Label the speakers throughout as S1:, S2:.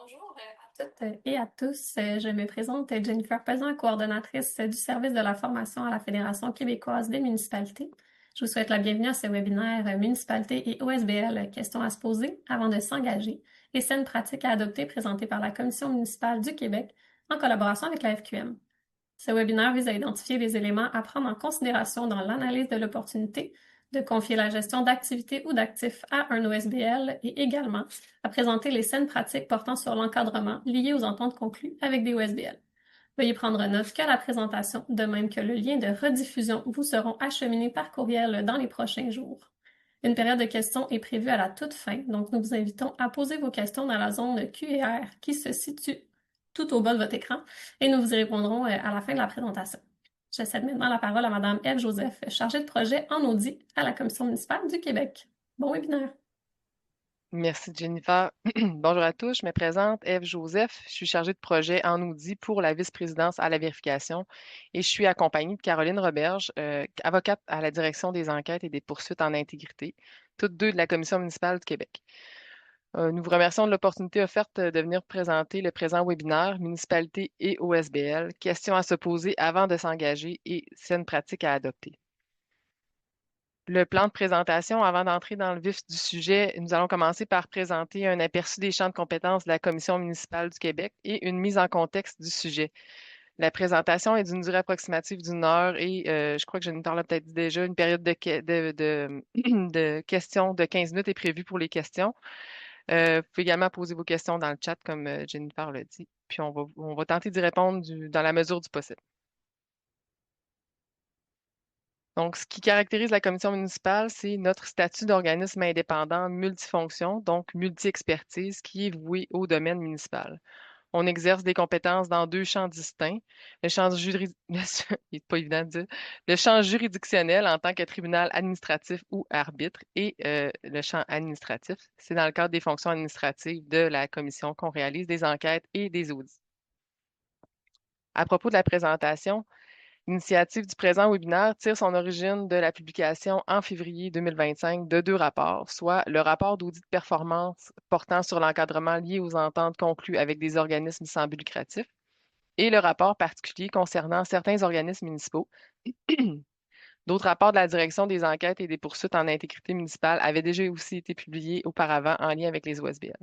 S1: Bonjour à toutes et à tous. Je me présente Jennifer Pesan, coordonnatrice du service de la formation à la Fédération québécoise des municipalités. Je vous souhaite la bienvenue à ce webinaire Municipalités et OSBL, questions à se poser avant de s'engager et saines pratiques à adopter présenté par la Commission municipale du Québec en collaboration avec la FQM. Ce webinaire vise à identifier les éléments à prendre en considération dans l'analyse de l'opportunité de confier la gestion d'activités ou d'actifs à un OSBL et également à présenter les saines pratiques portant sur l'encadrement lié aux ententes conclues avec des OSBL. Veuillez prendre note que la présentation, de même que le lien de rediffusion, vous seront acheminés par courriel dans les prochains jours. Une période de questions est prévue à la toute fin, donc nous vous invitons à poser vos questions dans la zone Q&R qui se situe tout au bas de votre écran et nous vous y répondrons à la fin de la présentation. Je cède maintenant la parole à Mme Ève Joseph, chargée de projet en audit à la Commission municipale du Québec. Bon webinaire!
S2: Merci Jennifer. Bonjour à tous, je me présente Ève Joseph. Je suis chargée de projet en audit pour la vice-présidence à la vérification et je suis accompagnée de Caroline Roberge, avocate à la direction des enquêtes et des poursuites en intégrité, toutes deux de la Commission municipale du Québec. Nous vous remercions de l'opportunité offerte de venir présenter le présent webinaire Municipalité et OSBL, questions à se poser avant de s'engager et saines pratiques à adopter. Le plan de présentation, avant d'entrer dans le vif du sujet, nous allons commencer par présenter un aperçu des champs de compétences de la Commission municipale du Québec et une mise en contexte du sujet. La présentation est d'une durée approximative d'une heure et je crois que Jennifer l'a peut-être dit déjà, une période de questions de 15 minutes est prévue pour les questions. Vous pouvez également poser vos questions dans le chat comme Jennifer l'a dit, puis on va tenter d'y répondre dans la mesure du possible. Donc, ce qui caractérise la commission municipale, c'est notre statut d'organisme indépendant multifonction, donc multi-expertise, qui est voué au domaine municipal. On exerce des compétences dans deux champs distincts. Le champ il est pas évident de dire. Le champ juridictionnel en tant que tribunal administratif ou arbitre et le champ administratif, c'est dans le cadre des fonctions administratives de la commission qu'on réalise des enquêtes et des audits. À propos de la présentation, l'initiative du présent webinaire tire son origine de la publication en février 2025 de deux rapports, soit le rapport d'audit de performance portant sur l'encadrement lié aux ententes conclues avec des organismes sans but lucratif et le rapport particulier concernant certains organismes municipaux. D'autres rapports de la Direction des enquêtes et des poursuites en intégrité municipale avaient déjà aussi été publiés auparavant en lien avec les OSBL.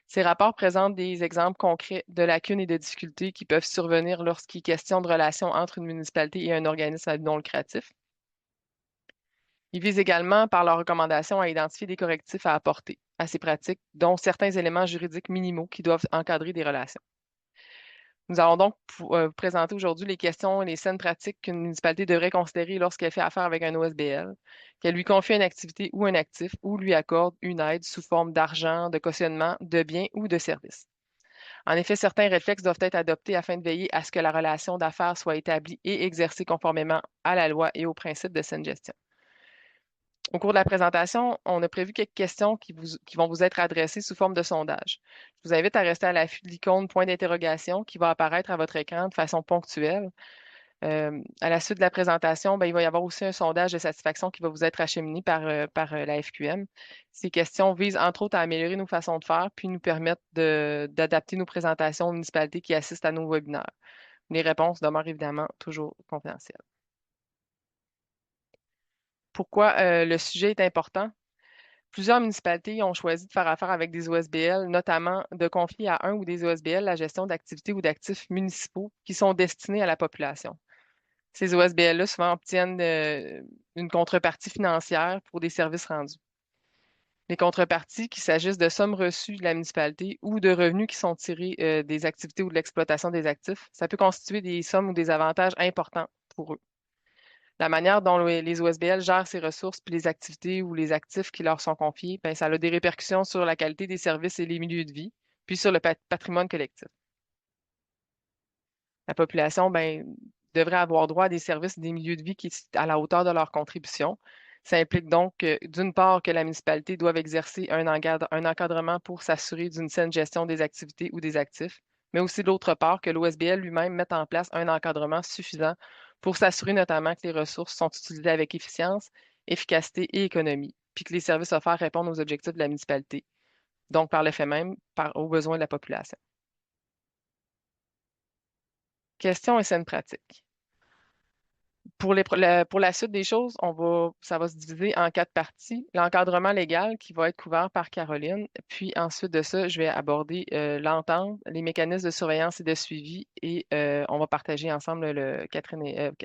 S2: Ces rapports présentent des exemples concrets de lacunes et de difficultés qui peuvent survenir lorsqu'il est question de relations entre une municipalité et un organisme à but non lucratif. Ils visent également, par leurs recommandations, à identifier des correctifs à apporter à ces pratiques, dont certains éléments juridiques minimaux qui doivent encadrer des relations. Nous allons donc vous présenter aujourd'hui les questions et les saines pratiques qu'une municipalité devrait considérer lorsqu'elle fait affaire avec un OSBL, qu'elle lui confie une activité ou un actif ou lui accorde une aide sous forme d'argent, de cautionnement, de biens ou de services. En effet, certains réflexes doivent être adoptés afin de veiller à ce que la relation d'affaires soit établie et exercée conformément à la loi et aux principes de saine gestion. Au cours de la présentation, on a prévu quelques questions qui vont vous être adressées sous forme de sondage. Je vous invite à rester à l'affût de l'icône point d'interrogation qui va apparaître à votre écran de façon ponctuelle. À la suite de la présentation, ben, il va y avoir aussi un sondage de satisfaction qui va vous être acheminé par la FQM. Ces questions visent entre autres à améliorer nos façons de faire, puis nous permettre d'adapter nos présentations aux municipalités qui assistent à nos webinaires. Les réponses demeurent évidemment toujours confidentielles. Pourquoi le sujet est important? Plusieurs municipalités ont choisi de faire affaire avec des OSBL, notamment de confier à un ou des OSBL la gestion d'activités ou d'actifs municipaux qui sont destinés à la population. Ces OSBL-là, souvent, obtiennent une contrepartie financière pour des services rendus. Les contreparties, qu'il s'agisse de sommes reçues de la municipalité ou de revenus qui sont tirés des activités ou de l'exploitation des actifs, ça peut constituer des sommes ou des avantages importants pour eux. La manière dont les OSBL gèrent ces ressources puis les activités ou les actifs qui leur sont confiés, ben, ça a des répercussions sur la qualité des services et les milieux de vie, puis sur le patrimoine collectif. La population, ben, devrait avoir droit à des services et des milieux de vie qui sont à la hauteur de leur contribution. Ça implique donc, d'une part, que la municipalité doit exercer un encadrement pour s'assurer d'une saine gestion des activités ou des actifs, mais aussi d'autre part, que l'OSBL lui-même mette en place un encadrement suffisant pour s'assurer notamment que les ressources sont utilisées avec efficience, efficacité et économie, puis que les services offerts répondent aux objectifs de la municipalité. donc par le fait même, aux besoins de la population. Question et scène pratique. Pour la suite des choses, ça va se diviser en 4 parties. L'encadrement légal qui va être couvert par Caroline. Puis ensuite de ça, je vais aborder l'entente, les mécanismes de surveillance et de suivi. Et on va partager ensemble,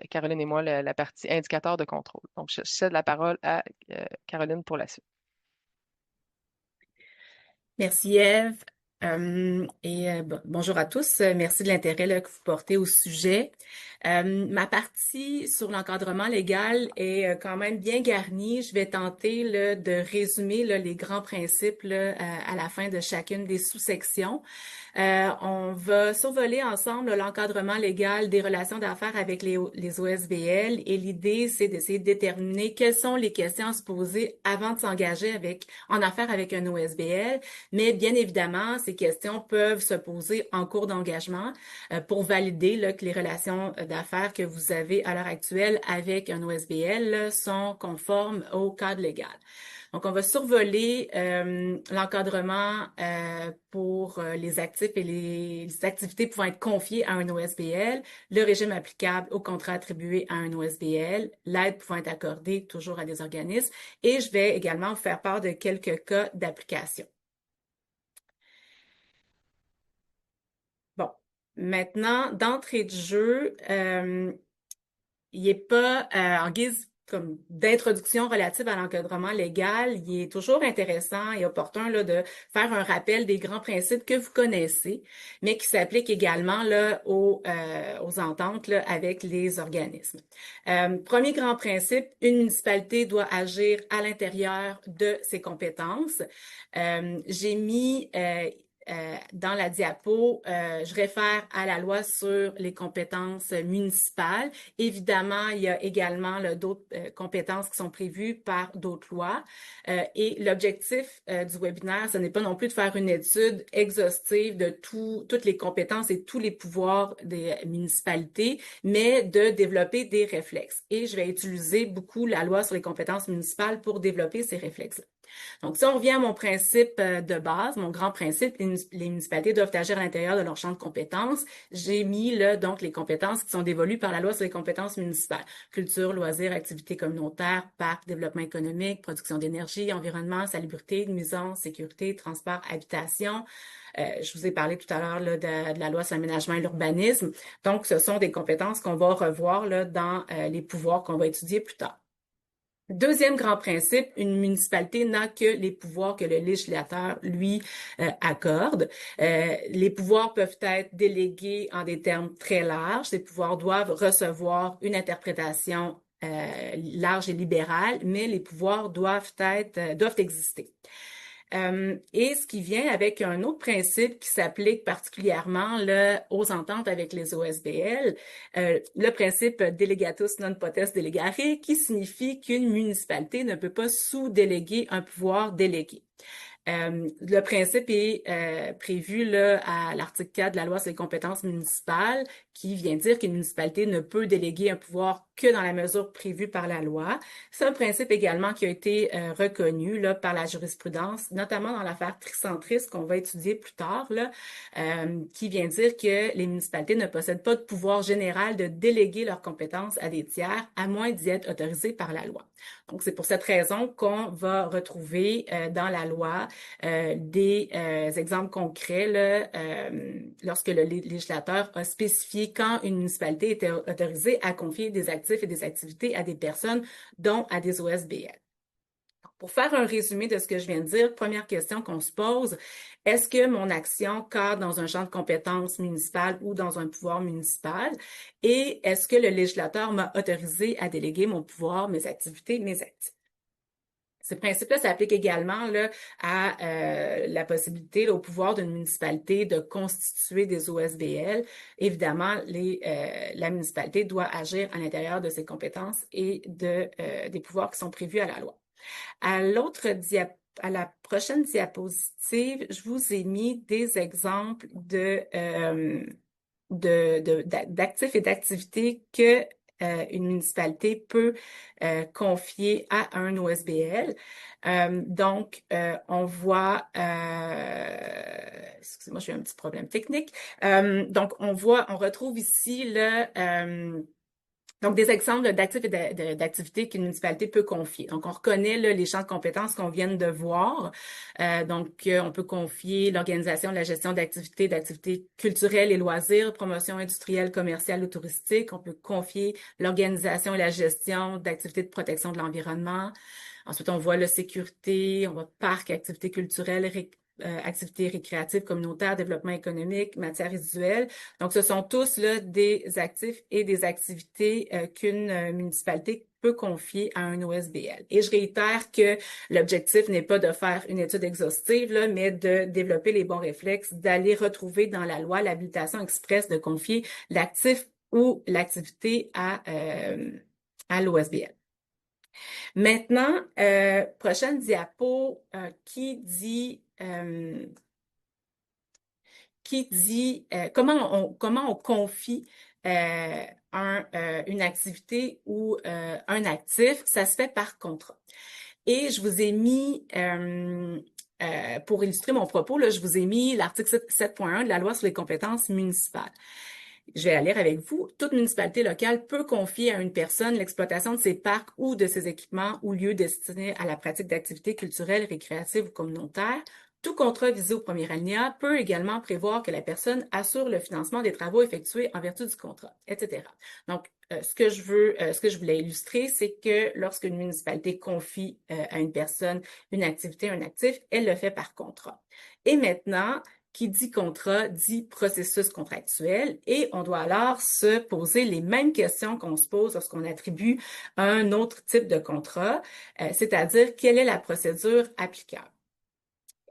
S2: Caroline et moi, la partie indicateur de contrôle. Donc, je cède la parole à Caroline pour la suite.
S3: Merci Ève. Bonjour à tous. Merci de l'intérêt là, que vous portez au sujet. Ma partie sur l'encadrement légal est quand même bien garnie. Je vais tenter là, de résumer là, les grands principes là, à la fin de chacune des sous-sections. On va survoler ensemble l'encadrement légal des relations d'affaires avec les OSBL et l'idée, c'est d'essayer de déterminer quelles sont les questions à se poser avant de s'engager en affaires avec un OSBL. Mais bien évidemment, ces questions peuvent se poser en cours d'engagement pour valider là, que les relations d'affaires que vous avez à l'heure actuelle avec un OSBL là, sont conformes au cadre légal. Donc, on va survoler l'encadrement pour les actifs et les activités pouvant être confiées à un OSBL, le régime applicable aux contrats attribués à un OSBL, l'aide pouvant être accordée toujours à des organismes, et je vais également vous faire part de quelques cas d'application. Bon, maintenant, d'entrée de jeu, il n'est pas en guise comme d'introduction relative à l'encadrement légal, il est toujours intéressant et opportun là, de faire un rappel des grands principes que vous connaissez, mais qui s'appliquent également là, aux ententes là, avec les organismes. Premier grand principe, une municipalité doit agir à l'intérieur de ses compétences. J'ai mis dans la diapo, je réfère à la loi sur les compétences municipales. Évidemment, il y a également d'autres compétences qui sont prévues par d'autres lois. Et l'objectif du webinaire, ce n'est pas non plus de faire une étude exhaustive de toutes les compétences et tous les pouvoirs des municipalités, mais de développer des réflexes. Et je vais utiliser beaucoup la loi sur les compétences municipales pour développer ces réflexes-là. Donc, si on revient à mon principe de base, mon grand principe, les municipalités doivent agir à l'intérieur de leur champ de compétences. J'ai mis là donc les compétences qui sont dévolues par la loi sur les compétences municipales. Culture, loisirs, activités communautaires, parcs, développement économique, production d'énergie, environnement, salubrité, nuisance, sécurité, transport, habitation. Je vous ai parlé tout à l'heure de la loi sur l'aménagement et l'urbanisme. Donc, ce sont des compétences qu'on va revoir là, dans les pouvoirs qu'on va étudier plus tard. Deuxième grand principe, une municipalité n'a que les pouvoirs que le législateur lui accorde. Les pouvoirs peuvent être délégués en des termes très larges. Ces pouvoirs doivent recevoir une interprétation large et libérale, mais les pouvoirs doivent exister. Et ce qui vient avec un autre principe qui s'applique particulièrement là, aux ententes avec les OSBL, le principe delegatus non potest delegare, qui signifie qu'une municipalité ne peut pas sous-déléguer un pouvoir délégué. Le principe est prévu là, à l'article 4 de la loi sur les compétences municipales qui vient dire qu'une municipalité ne peut déléguer un pouvoir que dans la mesure prévue par la loi. C'est un principe également qui a été reconnu là, par la jurisprudence, notamment dans l'affaire Tricentris qu'on va étudier plus tard, là, qui vient dire que les municipalités ne possèdent pas de pouvoir général de déléguer leurs compétences à des tiers, à moins d'y être autorisées par la loi. Donc, c'est pour cette raison qu'on va retrouver dans la loi des exemples concrets là, lorsque le législateur a spécifié quand une municipalité était autorisée à confier des actifs et des activités à des personnes, dont à des OSBL. Pour faire un résumé de ce que je viens de dire, première question qu'on se pose, est-ce que mon action cadre dans un champ de compétences municipales ou dans un pouvoir municipal? Et est-ce que le législateur m'a autorisé à déléguer mon pouvoir, mes activités, mes actifs? Ce principe-là s'applique également là, à la possibilité, là, au pouvoir d'une municipalité de constituer des OSBL. Évidemment, la municipalité doit agir à l'intérieur de ses compétences et des pouvoirs qui sont prévus à la loi. À la prochaine diapositive, je vous ai mis des exemples d'actifs et d'activités que une municipalité peut confier à un OSBL. Donc, on voit, excusez-moi, j'ai eu un petit problème technique. Donc, on retrouve ici donc, des exemples d'actifs et d'activités qu'une municipalité peut confier. Donc, on reconnaît là, les champs de compétences qu'on vient de voir. On peut confier l'organisation, la gestion d'activités culturelles et loisirs, promotion industrielle, commerciale ou touristique. On peut confier l'organisation et la gestion d'activités de protection de l'environnement. Ensuite, on voit la sécurité, on voit parcs, activités culturelles, activités récréatives communautaires, développement économique, matières visuelles. Donc, ce sont tous là, des actifs et des activités qu'une municipalité peut confier à un OSBL. Et je réitère que l'objectif n'est pas de faire une étude exhaustive, là, mais de développer les bons réflexes, d'aller retrouver dans la loi l'habilitation expresse de confier l'actif ou l'activité à l'OSBL. Maintenant, prochaine diapo qui dit comment on confie une activité ou un actif. Ça se fait par contrat. Et je vous ai mis, pour illustrer mon propos, là, je vous ai mis l'article 7.1 de la loi sur les compétences municipales. Je vais la lire avec vous. Toute municipalité locale peut confier à une personne l'exploitation de ses parcs ou de ses équipements ou lieux destinés à la pratique d'activités culturelles, récréatives ou communautaires. Tout contrat visé au premier alinéa peut également prévoir que la personne assure le financement des travaux effectués en vertu du contrat, etc. Donc, ce que je voulais illustrer, c'est que lorsqu'une municipalité confie à une personne une activité, un actif, elle le fait par contrat. Et maintenant, qui dit contrat dit processus contractuel et on doit alors se poser les mêmes questions qu'on se pose lorsqu'on attribue un autre type de contrat, c'est-à-dire quelle est la procédure applicable.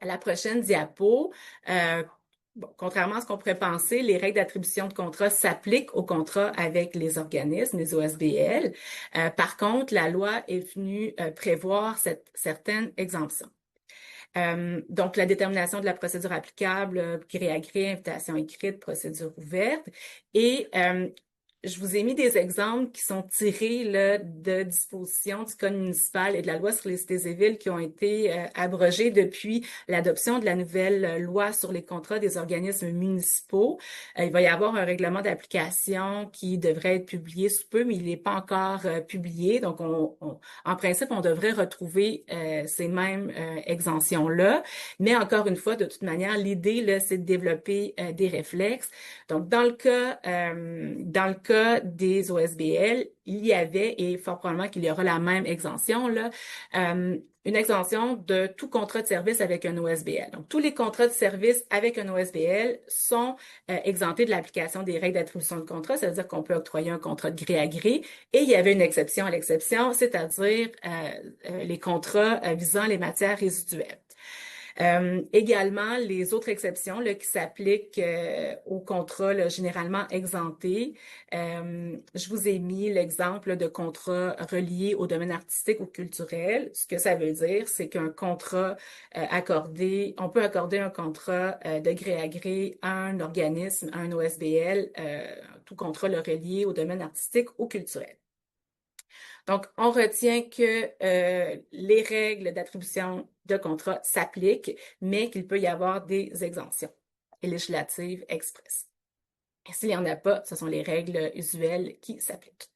S3: À la prochaine diapo, contrairement à ce qu'on pourrait penser, les règles d'attribution de contrat s'appliquent aux contrats avec les organismes, les OSBL. Par contre, la loi est venue prévoir certaines exemptions. Donc, la détermination de la procédure applicable, gré à gré, invitation écrite, procédure ouverte. Et je vous ai mis des exemples qui sont tirés là, de dispositions du Code municipal et de la loi sur les cités et villes qui ont été abrogées depuis l'adoption de la nouvelle loi sur les contrats des organismes municipaux. Il va y avoir un règlement d'application qui devrait être publié sous peu, mais il n'est pas encore publié. Donc, en principe, on devrait retrouver ces mêmes exemptions-là. Mais encore une fois, de toute manière, l'idée, là, c'est de développer des réflexes. Donc, dans le cas des OSBL, il y avait, et fort probablement qu'il y aura la même exemption, là, une exemption de tout contrat de service avec un OSBL. Donc, tous les contrats de service avec un OSBL sont exemptés de l'application des règles d'attribution de contrat, c'est-à-dire qu'on peut octroyer un contrat de gré à gré, et il y avait une exception à l'exception, c'est-à-dire les contrats visant les matières résiduelles. Également, les autres exceptions là, qui s'appliquent aux contrats là, généralement exemptés. Je vous ai mis l'exemple de contrats reliés au domaine artistique ou culturel. Ce que ça veut dire, c'est qu'un contrat on peut accorder un contrat de gré à gré à un organisme, à un OSBL, tout contrat là, relié au domaine artistique ou culturel. Donc, on retient que les règles d'attribution de contrat s'appliquent, mais qu'il peut y avoir des exemptions législatives expresses. Et s'il n'y en a pas, ce sont les règles usuelles qui s'appliquent.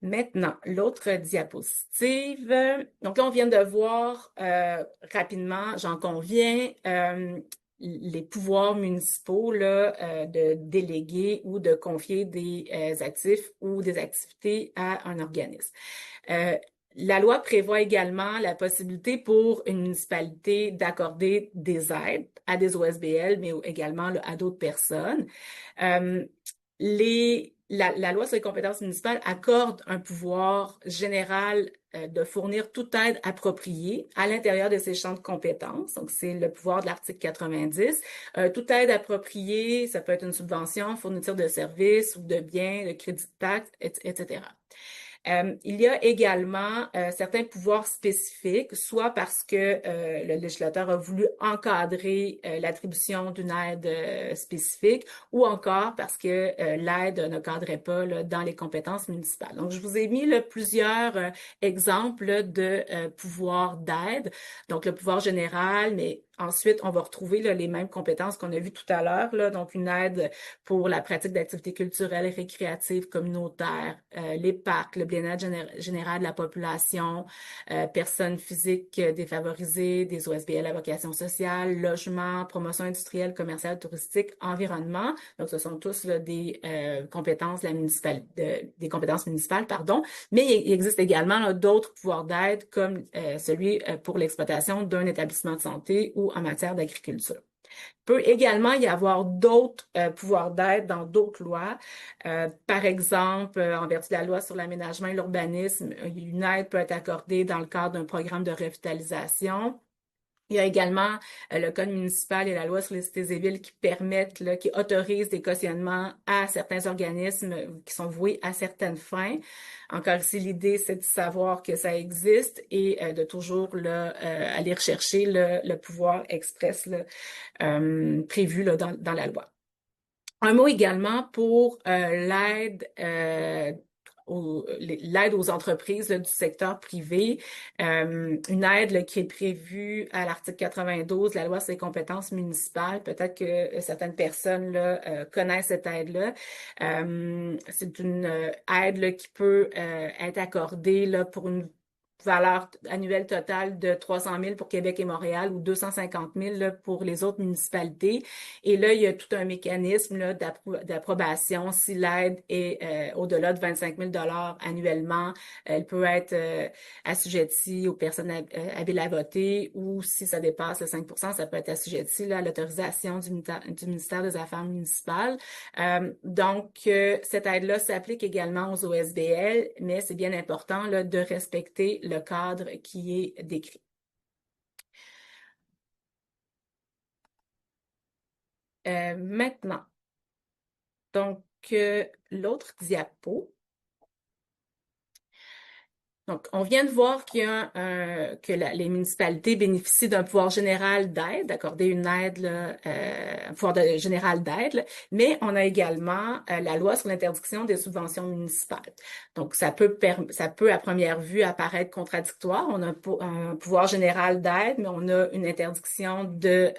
S3: Maintenant, l'autre diapositive. Donc là, on vient de voir rapidement, j'en conviens, les pouvoirs municipaux là, de déléguer ou de confier des actifs ou des activités à un organisme. La loi prévoit également la possibilité pour une municipalité d'accorder des aides à des OSBL, mais également là, à d'autres personnes. La loi sur les compétences municipales accorde un pouvoir général de fournir toute aide appropriée à l'intérieur de ses champs de compétences. Donc, c'est le pouvoir de l'article 90. Toute aide appropriée, ça peut être une subvention, fourniture de services ou de biens, de crédit de taxes, etc. Il y a également certains pouvoirs spécifiques, soit parce que le législateur a voulu encadrer l'attribution d'une aide spécifique, ou encore parce que l'aide ne cadrait pas là, dans les compétences municipales. Donc, je vous ai mis là, plusieurs exemples là, de pouvoirs d'aide. Donc, le pouvoir général, mais ensuite, on va retrouver là, les mêmes compétences qu'on a vues tout à l'heure, là, donc une aide pour la pratique d'activités culturelles et récréatives communautaires, les parcs, le bien-être général de la population, personnes physiques défavorisées, des OSBL à vocation sociale, logement, promotion industrielle, commerciale, touristique, environnement. Donc, ce sont tous là, des compétences des compétences municipales, pardon. Mais il existe également d'autres pouvoirs d'aide comme celui pour l'exploitation d'un établissement de santé ou en matière d'agriculture. Il peut également y avoir d'autres pouvoirs d'aide dans d'autres lois. Par exemple, en vertu de la loi sur l'aménagement et l'urbanisme, une aide peut être accordée dans le cadre d'un programme de revitalisation. Il y a également le code municipal et la loi sur les cités et villes qui permettent, là, qui autorisent des cautionnements à certains organismes qui sont voués à certaines fins. Encore ici, l'idée, c'est de savoir que ça existe et de toujours là, aller rechercher le pouvoir express là, prévu là, dans la loi. Un mot également pour l'aide aux entreprises là, du secteur privé, une aide là, qui est prévue à l'article 92 de la loi sur les compétences municipales. Peut-être que certaines personnes là, connaissent cette aide-là. C'est une aide là, qui peut être accordée là, pour une valeur annuelle totale de 300 000 pour Québec et Montréal ou 250 000 là, pour les autres municipalités. Et là, il y a tout un mécanisme là, d'approbation. Si l'aide est au-delà de 25 000 annuellement, elle peut être assujettie aux personnes habiles à voter, ou si ça dépasse le 5 ça peut être assujetti là, à l'autorisation du ministère des Affaires municipales. Cette aide-là s'applique également aux OSBL, mais c'est bien important là, de respecter le cadre qui est décrit. Maintenant, donc l'autre diapo. Donc, on vient de voir qu'il y a que les municipalités bénéficient d'un pouvoir général d'aide, d'accorder une aide, là, un pouvoir général d'aide, là, mais on a également la loi sur l'interdiction des subventions municipales. Donc, ça peut à première vue apparaître contradictoire. On a un pouvoir général d'aide, mais on a une interdiction de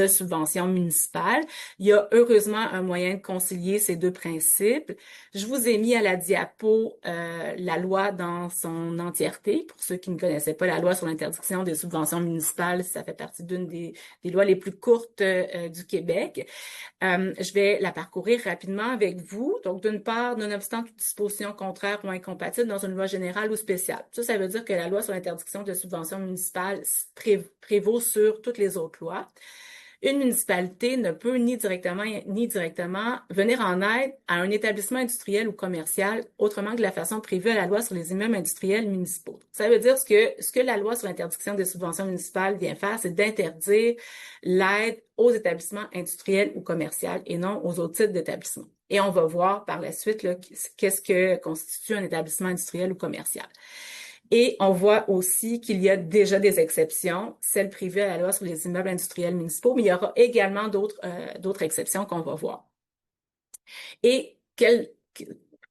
S3: subventions municipales. Il y a heureusement un moyen de concilier ces deux principes. Je vous ai mis à la diapo la loi dans son entièreté. Pour ceux qui ne connaissaient pas la loi sur l'interdiction des subventions municipales, ça fait partie d'une des lois les plus courtes du Québec. Je vais la parcourir rapidement avec vous. Donc, d'une part, nonobstant toute disposition contraire ou incompatible dans une loi générale ou spéciale. Ça veut dire que la loi sur l'interdiction de subventions municipales prévaut sur toutes les autres lois. Une municipalité ne peut ni directement venir en aide à un établissement industriel ou commercial autrement que de la façon prévue à la loi sur les immeubles industriels municipaux. Ça veut dire ce que la loi sur l'interdiction des subventions municipales vient faire, c'est d'interdire l'aide aux établissements industriels ou commerciaux et non aux autres types d'établissements. Et on va voir par la suite là, qu'est-ce que constitue un établissement industriel ou commercial. Et on voit aussi qu'il y a déjà des exceptions, celles prévues à la loi sur les immeubles industriels municipaux, mais il y aura également d'autres exceptions qu'on va voir. Et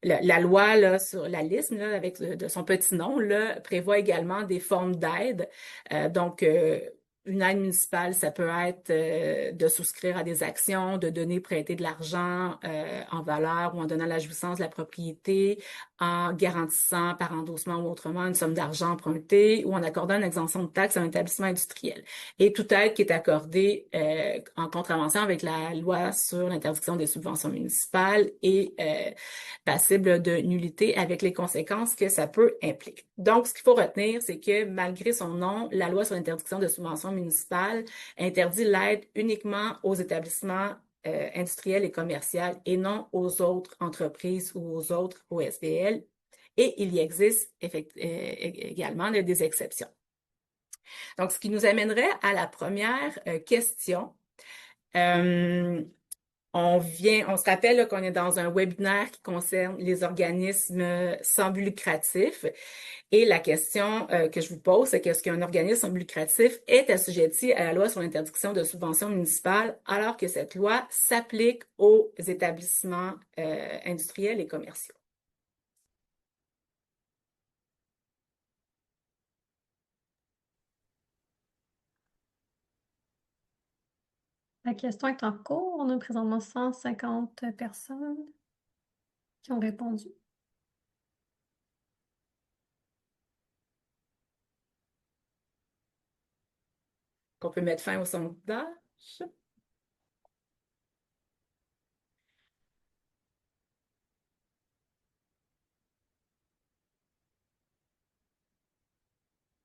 S3: la loi là, sur la liste, là, avec de son petit nom, là, prévoit également des formes d'aide. Une aide municipale, ça peut être de souscrire à des actions, de donner, prêter de l'argent en valeur ou en donnant la jouissance de la propriété, en garantissant par endossement ou autrement une somme d'argent empruntée ou en accordant une exemption de taxes à un établissement industriel. Et toute aide qui est accordée en contravention avec la loi sur l'interdiction des subventions municipales est passible de nullité avec les conséquences que ça peut impliquer. Donc, ce qu'il faut retenir, c'est que malgré son nom, la loi sur l'interdiction de subventions municipales interdit l'aide uniquement aux établissements industriels et commerciaux et non aux autres entreprises ou aux autres OSBL. Et il y existe également des exceptions. Donc, ce qui nous amènerait à la première question. on se rappelle là, qu'on est dans un webinaire qui concerne les organismes sans but lucratif. Et la question que je vous pose, c'est qu'est-ce qu'un organisme sans but lucratif est assujetti à la loi sur l'interdiction de subventions municipales alors que cette loi s'applique aux établissements industriels et commerciaux?
S1: La question est en cours. On a présentement 150 personnes qui ont répondu.
S3: Qu'on peut mettre fin au sondage?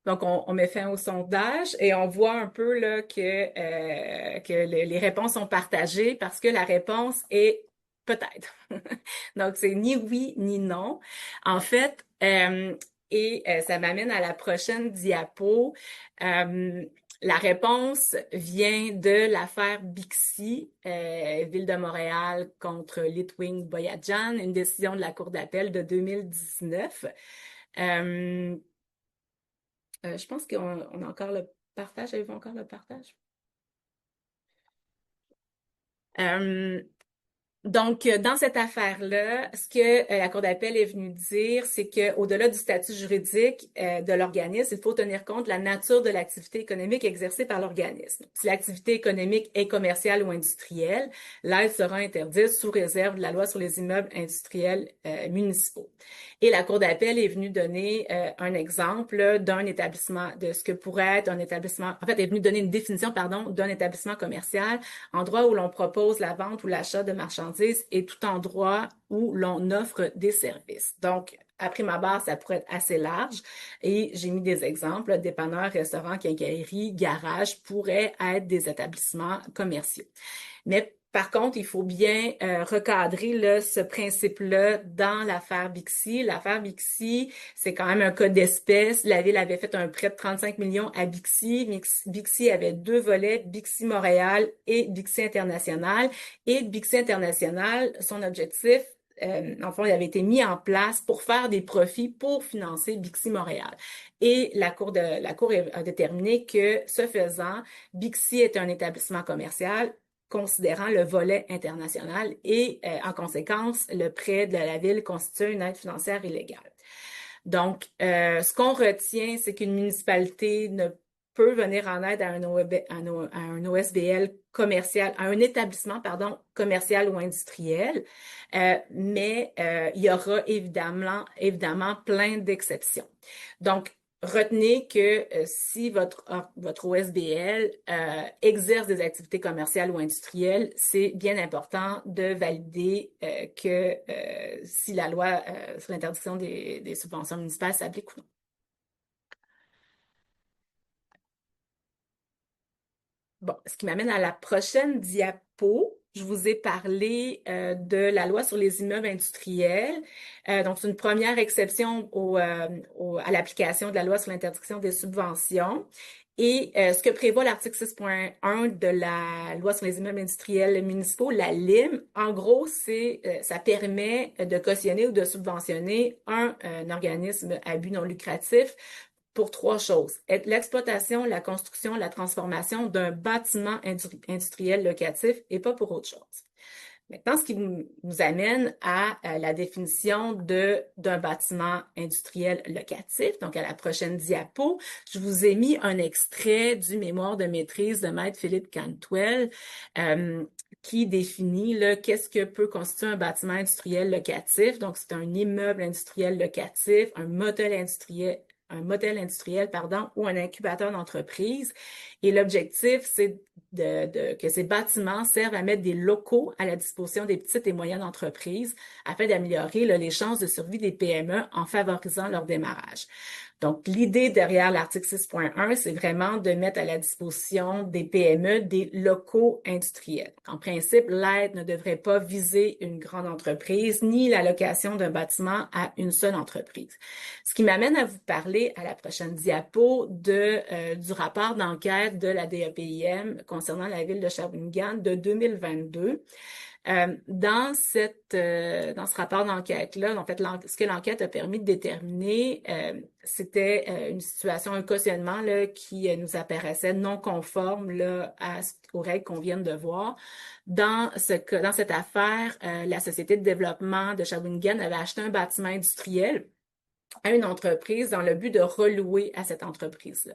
S3: Donc, on met fin au sondage et on voit un peu là, que les réponses sont partagées parce que la réponse est peut-être. Donc, c'est ni oui ni non. En fait, ça m'amène à la prochaine diapo. La réponse vient de l'affaire Bixi, Ville de Montréal contre Litwing Boyajian, une décision de la Cour d'appel de 2019. Je pense qu'on a encore le partage. Avez-vous encore le partage? Donc, dans cette affaire-là, ce que la Cour d'appel est venue dire, c'est qu'au-delà du statut juridique de l'organisme, il faut tenir compte de la nature de l'activité économique exercée par l'organisme. Si l'activité économique est commerciale ou industrielle, l'aide sera interdite sous réserve de la loi sur les immeubles industriels municipaux. Et la Cour d'appel est venue donner un exemple d'un établissement, de ce que pourrait être un établissement, en fait, elle est venue donner une définition, pardon, d'un établissement commercial, endroit où l'on propose la vente ou l'achat de marchandises et tout endroit où l'on offre des services. Donc, à prime abord, ça pourrait être assez large et j'ai mis des exemples, dépanneurs, restaurants, quincailleries, garages pourraient être des établissements commerciaux. Mais par contre, il faut bien recadrer là, ce principe-là dans l'affaire Bixi. L'affaire Bixi, c'est quand même un cas d'espèce. La Ville avait fait un prêt de 35 millions à Bixi. Bixi avait deux volets, Bixi Montréal et Bixi International. Et Bixi International, son objectif, en fond, il avait été mis en place pour faire des profits pour financer Bixi Montréal. Et la Cour a déterminé que, ce faisant, Bixi est un établissement commercial considérant le volet international et, en conséquence, le prêt de la Ville constitue une aide financière illégale. Donc, ce qu'on retient, c'est qu'une municipalité ne peut venir en aide à un OSBL commercial, à un établissement, pardon, commercial ou industriel, mais il y aura évidemment plein d'exceptions. Donc, retenez que si votre OSBL exerce des activités commerciales ou industrielles, c'est bien important de valider que si la loi sur l'interdiction des subventions municipales s'applique ou non. Bon, ce qui m'amène à la prochaine diapo. Je vous ai parlé de la loi sur les immeubles industriels. Donc, c'est une première exception à l'application de la loi sur l'interdiction des subventions. Et ce que prévoit l'article 6.1 de la loi sur les immeubles industriels municipaux, la LIM, en gros, ça permet de cautionner ou de subventionner un organisme à but non lucratif pour trois choses. L'exploitation, la construction, la transformation d'un bâtiment industriel locatif et pas pour autre chose. Maintenant, ce qui nous amène à la définition d'un bâtiment industriel locatif. Donc, à la prochaine diapo, je vous ai mis un extrait du mémoire de maîtrise de Maître Philippe Cantwell qui définit qu'est-ce que peut constituer un bâtiment industriel locatif. Donc, c'est un immeuble industriel locatif, un modèle industriel ou un incubateur d'entreprise. Et l'objectif, c'est que ces bâtiments servent à mettre des locaux à la disposition des petites et moyennes entreprises afin d'améliorer les chances de survie des PME en favorisant leur démarrage. Donc, l'idée derrière l'article 6.1, c'est vraiment de mettre à la disposition des PME des locaux industriels. En principe, l'aide ne devrait pas viser une grande entreprise ni l'allocation d'un bâtiment à une seule entreprise. Ce qui m'amène à vous parler à la prochaine diapo du rapport d'enquête de la DEPIM concernant la ville de Shawinigan de 2022. Dans ce rapport d'enquête-là, en fait, ce que l'enquête a permis de déterminer, c'était une situation, un cautionnement là, qui nous apparaissait non conforme là, aux règles qu'on vient de voir. Dans cette affaire, la Société de développement de Shawinigan avait acheté un bâtiment industriel à une entreprise dans le but de relouer à cette entreprise-là.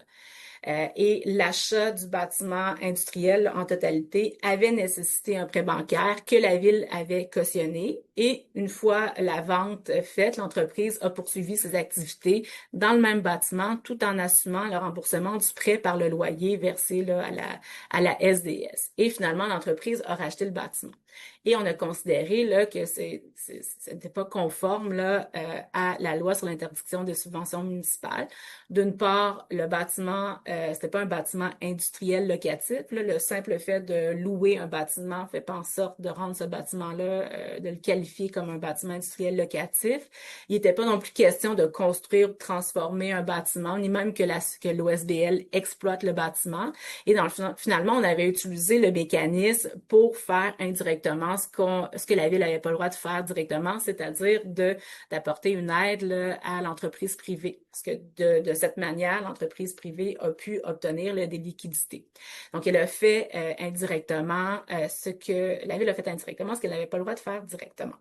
S3: Et l'achat du bâtiment industriel en totalité avait nécessité un prêt bancaire que la ville avait cautionné. Et une fois la vente faite, l'entreprise a poursuivi ses activités dans le même bâtiment tout en assumant le remboursement du prêt par le loyer versé là, à la SDS. Et finalement, l'entreprise a racheté le bâtiment. Et on a considéré là, que ce n'était pas conforme là, à la loi sur l'interdiction des subventions municipales. D'une part, le bâtiment, c'était pas un bâtiment industriel locatif. Là, le simple fait de louer un bâtiment fait pas en sorte de rendre ce bâtiment-là, de le qualifier comme un bâtiment industriel locatif. Il n'était pas non plus question de construire ou de transformer un bâtiment, ni même que l'OSBL exploite le bâtiment. Et finalement, on avait utilisé le mécanisme pour faire indirectement ce que la ville n'avait pas le droit de faire directement, c'est-à-dire d'apporter une aide là, à l'entreprise privée. Parce que de cette manière, l'entreprise privée a pu obtenir là, des liquidités. Donc, elle a fait indirectement la ville a fait indirectement ce qu'elle n'avait pas le droit de faire directement.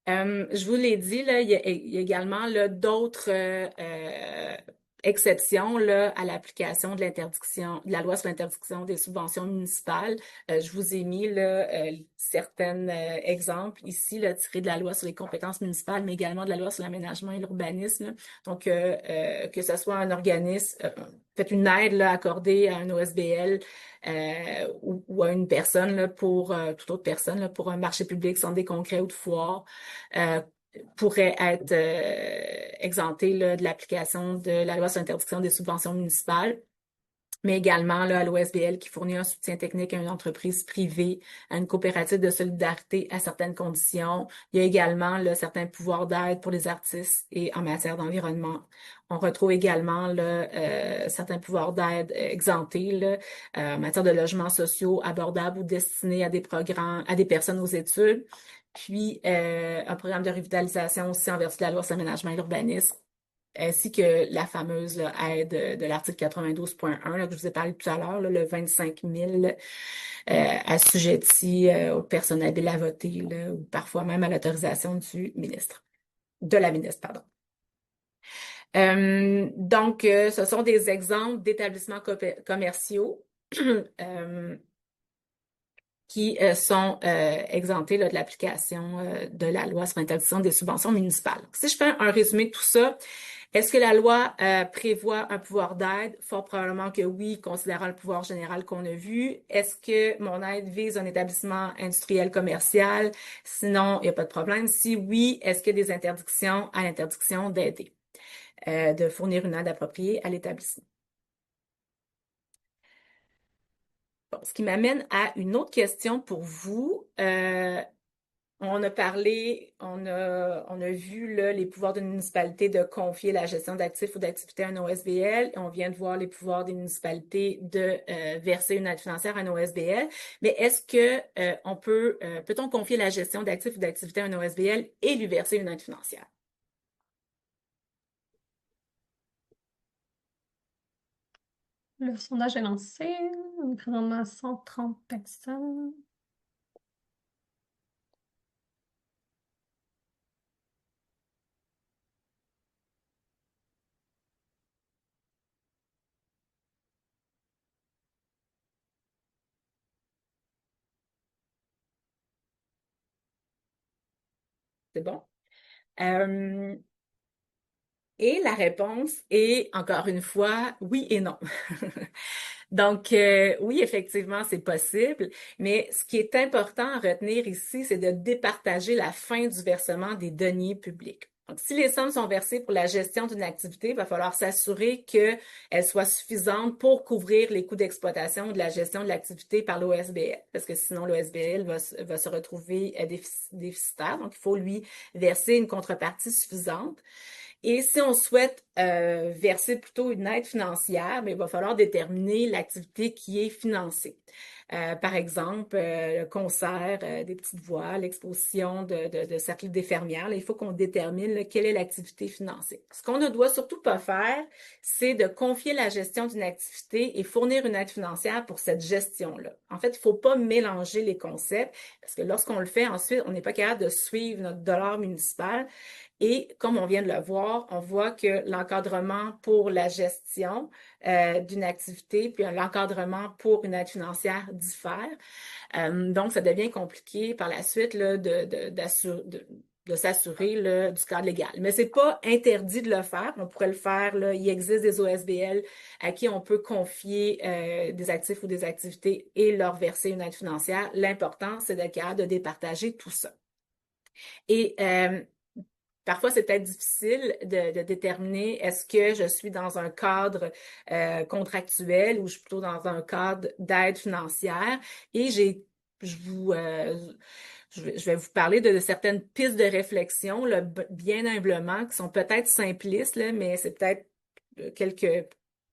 S3: Je vous l'ai dit, là, il y a également là, d'autres exceptions là, à l'application de la loi sur l'interdiction des subventions municipales. Je vous ai mis là, certains exemples ici là, tirés de la loi sur les compétences municipales, mais également de la loi sur l'aménagement et l'urbanisme. Donc, que ce soit un organisme, peut-être une aide là, accordée à un OSBL ou à une personne là, pour toute autre personne là, pour un marché public, centre des congrès ou de foire, pourrait être exempté là, de l'application de la loi sur l'interdiction des subventions municipales, mais également là, à l'OSBL qui fournit un soutien technique à une entreprise privée, à une coopérative de solidarité à certaines conditions. Il y a également là, certains pouvoirs d'aide pour les artistes et en matière d'environnement. On retrouve également là, certains pouvoirs d'aide exemptés là, en matière de logements sociaux abordables ou destinés à des programmes, à des personnes aux études. Puis un programme de revitalisation aussi en vertu de la loi sur l'aménagement et l'urbanisme, ainsi que la fameuse là, aide de l'article 92.1 là, que je vous ai parlé tout à l'heure, le 25 000 assujettis aux personnes habiles à voter, là, ou parfois même à l'autorisation de la ministre, pardon. Donc, ce sont des exemples d'établissements commerciaux qui sont exemptés là, de l'application de la loi sur l'interdiction des subventions municipales. Si je fais un résumé de tout ça, est-ce que la loi prévoit un pouvoir d'aide? Fort probablement que oui, considérant le pouvoir général qu'on a vu. Est-ce que mon aide vise un établissement industriel commercial? Sinon, il n'y a pas de problème. Si oui, est-ce qu'il y a des interdictions à l'interdiction d'aider, de fournir une aide appropriée à l'établissement? Bon, ce qui m'amène à une autre question pour vous. On a parlé, on a vu là, les pouvoirs d'une municipalité de confier la gestion d'actifs ou d'activités à un OSBL. On vient de voir les pouvoirs des municipalités de verser une aide financière à un OSBL. Mais est-ce que peut-on confier la gestion d'actifs ou d'activités à un OSBL et lui verser une aide financière?
S1: Le sondage est lancé. On est présentement à 130 personnes.
S3: C'est bon? Et la réponse est, encore une fois, oui et non. Donc, oui, effectivement, c'est possible, mais ce qui est important à retenir ici, c'est de départager la fin du versement des deniers publics. Donc, si les sommes sont versées pour la gestion d'une activité, il va falloir s'assurer qu'elles soient suffisantes pour couvrir les coûts d'exploitation ou de la gestion de l'activité par l'OSBL, parce que sinon l'OSBL va se retrouver déficitaire. Donc, il faut lui verser une contrepartie suffisante. Et si on souhaite verser plutôt une aide financière, bien, il va falloir déterminer l'activité qui est financée. Par exemple, le concert des petites voix, l'exposition de cercles d'infirmières. Il faut qu'on détermine là, quelle est l'activité financée. Ce qu'on ne doit surtout pas faire, c'est de confier la gestion d'une activité et fournir une aide financière pour cette gestion-là. En fait, il ne faut pas mélanger les concepts parce que lorsqu'on le fait, ensuite, on n'est pas capable de suivre notre dollar municipal. Et comme on vient de le voir, on voit que l'encadrement pour la gestion d'une activité, puis l'encadrement pour une aide financière diffèrent. Donc, ça devient compliqué par la suite là, de s'assurer là, du cadre légal. Mais c'est pas interdit de le faire. On pourrait le faire. Là. Il existe des OSBL à qui on peut confier des actifs ou des activités et leur verser une aide financière. L'important, c'est d'être capable de départager tout ça. Et parfois, c'est peut-être difficile de déterminer est-ce que je suis dans un cadre contractuel ou je suis plutôt dans un cadre d'aide financière. Et je vais vous parler de certaines pistes de réflexion, là, bien humblement, qui sont peut-être simplistes, là, mais c'est peut-être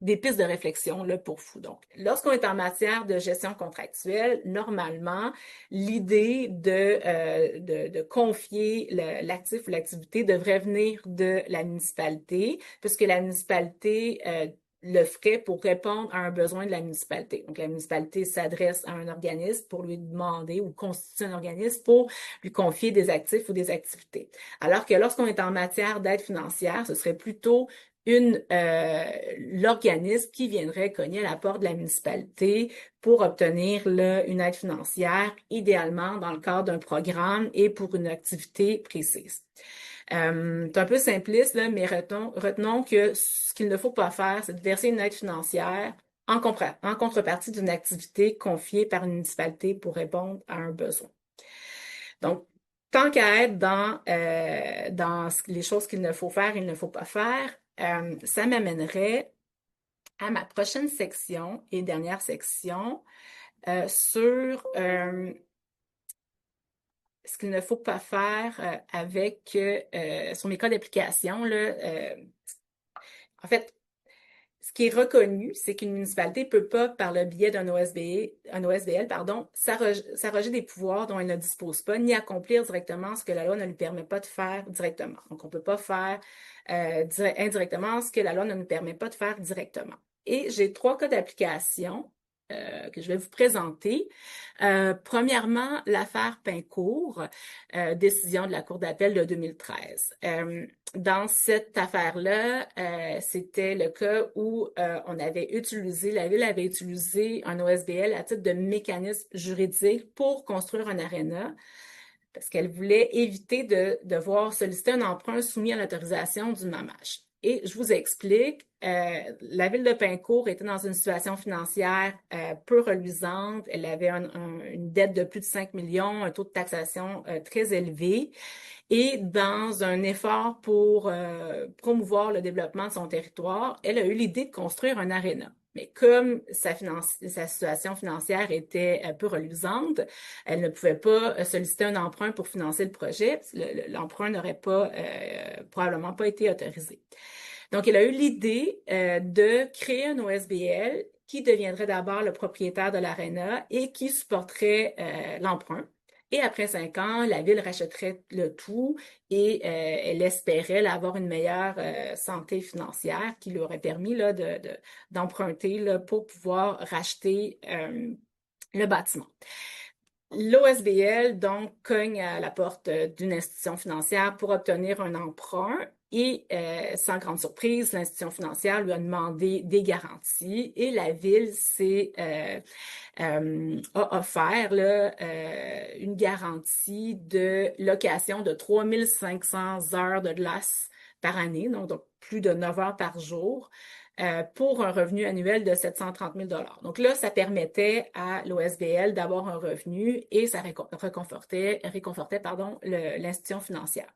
S3: des pistes de réflexion là, pour vous. Donc, lorsqu'on est en matière de gestion contractuelle, normalement, l'idée de confier l'actif ou l'activité devrait venir de la municipalité, puisque la municipalité le ferait pour répondre à un besoin de la municipalité. Donc, la municipalité s'adresse à un organisme pour lui demander ou constitue un organisme pour lui confier des actifs ou des activités. Alors que lorsqu'on est en matière d'aide financière, ce serait plutôt l'organisme qui viendrait cogner à la porte de la municipalité pour obtenir là, une aide financière, idéalement dans le cadre d'un programme et pour une activité précise. C'est un peu simpliste, là, mais retenons que ce qu'il ne faut pas faire, c'est de verser une aide financière en contrepartie d'une activité confiée par une municipalité pour répondre à un besoin. Donc, tant qu'à être dans les choses qu'il ne faut faire et il ne faut pas faire, ça m'amènerait à ma prochaine section et dernière section sur ce qu'il ne faut pas faire sur mes cas d'application. En fait, ce qui est reconnu, c'est qu'une municipalité ne peut pas, par le biais d'un OSBL, s'arroger des pouvoirs dont elle ne dispose pas, ni accomplir directement ce que la loi ne lui permet pas de faire directement. Donc, on ne peut pas faire indirectement ce que la loi ne nous permet pas de faire directement. Et j'ai 3 cas d'application que je vais vous présenter. Premièrement, l'affaire Pincourt, décision de la Cour d'appel de 2013. Dans cette affaire-là, c'était le cas où la Ville avait utilisé un OSBL à titre de mécanisme juridique pour construire un aréna parce qu'elle voulait éviter de devoir solliciter un emprunt soumis à l'autorisation du MAMAJ. Et je vous explique, la Ville de Pincourt était dans une situation financière peu reluisante. Elle avait une dette de plus de 5 millions, un taux de taxation très élevé. Et dans un effort pour promouvoir le développement de son territoire, elle a eu l'idée de construire un aréna. Mais comme sa situation financière était un peu reluisante, elle ne pouvait pas solliciter un emprunt pour financer le projet. L'emprunt n'aurait probablement pas été autorisé. Donc, elle a eu l'idée de créer un OSBL qui deviendrait d'abord le propriétaire de l'aréna et qui supporterait l'emprunt. Et après 5 ans, la Ville rachèterait le tout et elle espérait avoir une meilleure santé financière qui lui aurait permis là, d'emprunter là, pour pouvoir racheter le bâtiment. L'OSBL, donc, cogne à la porte d'une institution financière pour obtenir un emprunt et, sans grande surprise, l'institution financière lui a demandé des garanties et la Ville a offert là, une garantie de location de 3500 heures de glace par année, donc plus de 9 heures par jour, pour un revenu annuel de 730 000 $. Donc là, ça permettait à l'OSBL d'avoir un revenu et ça réconfortait l'institution financière.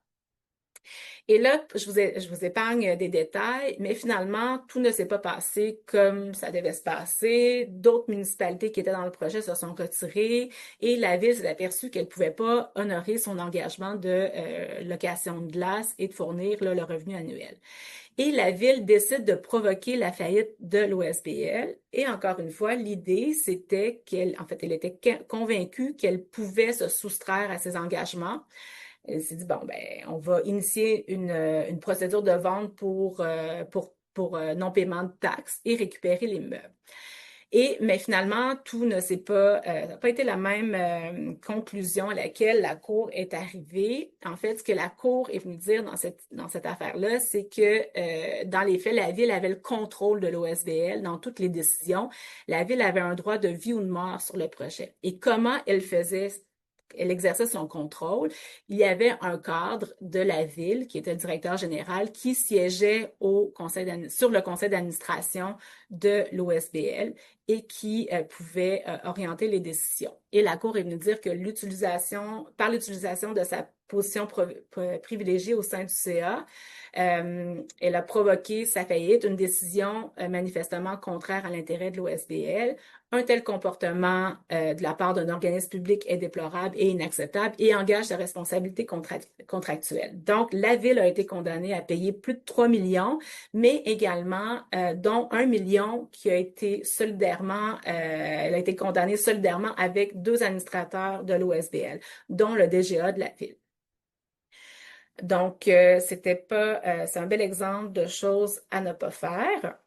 S3: Et là, je vous épargne des détails, mais finalement, tout ne s'est pas passé comme ça devait se passer. D'autres municipalités qui étaient dans le projet se sont retirées et la ville s'est aperçue qu'elle ne pouvait pas honorer son engagement de location de glace et de fournir là, le revenu annuel. Et la ville décide de provoquer la faillite de l'OSBL. Et encore une fois, l'idée, c'était en fait, elle était convaincue qu'elle pouvait se soustraire à ses engagements. Elle s'est dit, bon, ben, on va initier une procédure de vente pour non-paiement de taxes et récupérer les meubles. Mais finalement, tout ne s'est pas, n'a pas été la même conclusion à laquelle la Cour est arrivée. En fait, ce que la Cour est venue dire dans cette affaire-là, c'est que dans les faits, la Ville avait le contrôle de l'OSBL dans toutes les décisions. La Ville avait un droit de vie ou de mort sur le projet. Et comment elle exerçait son contrôle, il y avait un cadre de la ville, qui était le directeur général, qui siégeait sur le conseil d'administration de l'OSBL et qui pouvait orienter les décisions. Et la Cour est venue dire que par l'utilisation de sa position privilégiée au sein du CA, elle a provoqué sa faillite, une décision manifestement contraire à l'intérêt de l'OSBL. Un tel comportement de la part d'un organisme public est déplorable et inacceptable et engage sa responsabilité contractuelle. Donc, la Ville a été condamnée à payer plus de 3 millions, mais également dont 1 million qui a été elle a été condamnée solidairement avec 2 administrateurs de l'OSBL, dont le DGA de la Ville. Donc, c'est un bel exemple de choses à ne pas faire.